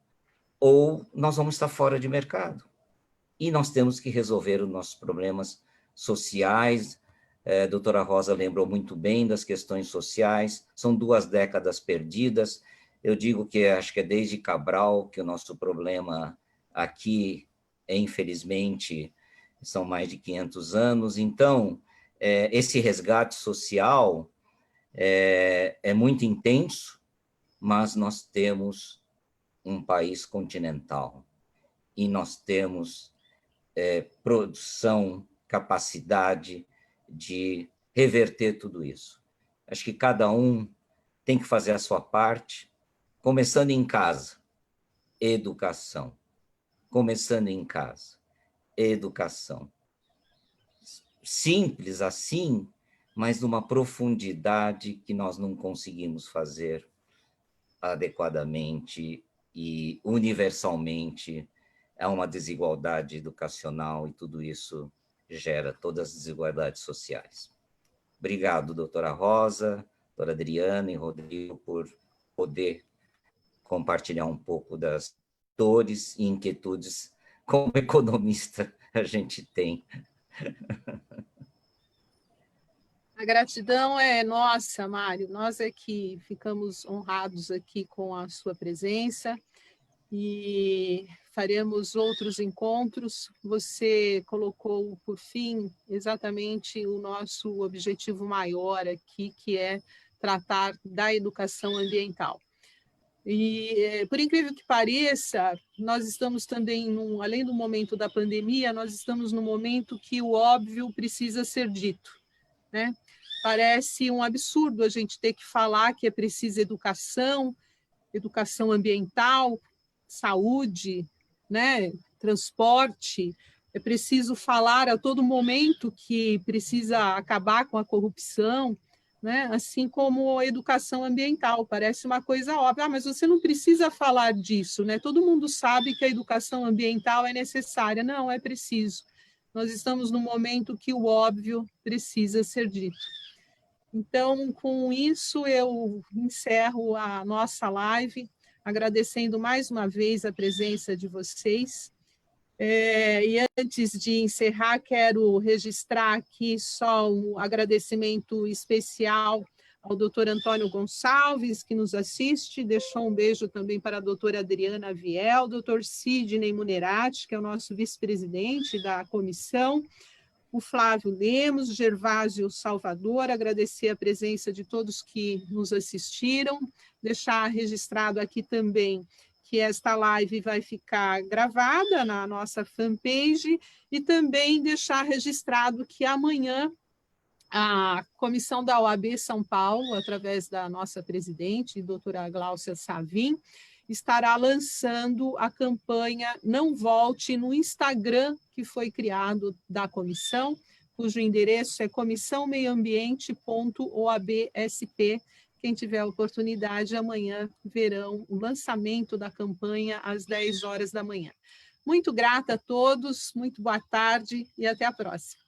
ou nós vamos estar fora de mercado. E nós temos que resolver os nossos problemas sociais. A doutora Rosa lembrou muito bem das questões sociais, são 2 décadas perdidas. Eu digo que acho que é desde Cabral que o nosso problema aqui, infelizmente, são mais de 500 anos. Então, esse resgate social é muito intenso, mas nós temos um país continental e nós temos produção, capacidade de reverter tudo isso. Acho que cada um tem que fazer a sua parte, começando em casa, educação. Começando em casa, educação. Simples assim, mas numa profundidade que nós não conseguimos fazer adequadamente e universalmente. Há uma desigualdade educacional e tudo isso gera todas as desigualdades sociais. Obrigado, doutora Rosa, doutora Adriana e Rodrigo, por poder compartilhar um pouco das dores e inquietudes como economista a gente tem. A gratidão é nossa, Mário. Nós é que ficamos honrados aqui com a sua presença e faremos outros encontros. Você colocou, por fim, exatamente o nosso objetivo maior aqui, que é tratar da educação ambiental. E, por incrível que pareça, nós estamos também, além do momento da pandemia, nós estamos no momento que o óbvio precisa ser dito, né? Parece um absurdo a gente ter que falar que é preciso educação ambiental, saúde, né? Transporte, é preciso falar a todo momento que precisa acabar com a corrupção, né? Assim como a educação ambiental, parece uma coisa óbvia, mas você não precisa falar disso, né? Todo mundo sabe que a educação ambiental é necessária. Não, é preciso. Nós estamos num momento que o óbvio precisa ser dito. Então, com isso, eu encerro a nossa live, agradecendo mais uma vez a presença de vocês. E antes de encerrar, quero registrar aqui só um agradecimento especial ao doutor Antônio Gonçalves, que nos assiste, deixou um beijo também para a doutora Adriana Viel, doutor Sidney Munerati, que é o nosso vice-presidente da comissão, o Flávio Lemos, Gervásio Salvador, agradecer a presença de todos que nos assistiram, deixar registrado aqui também que esta live vai ficar gravada na nossa fanpage e também deixar registrado que amanhã a comissão da OAB São Paulo, através da nossa presidente, doutora Gláucia Savim, estará lançando a campanha Não Volte no Instagram, que foi criado da comissão, cujo endereço é comissãomeioambiente.oabsp. Quem tiver a oportunidade, amanhã verão o lançamento da campanha às 10 horas da manhã. Muito grata a todos, muito boa tarde e até a próxima.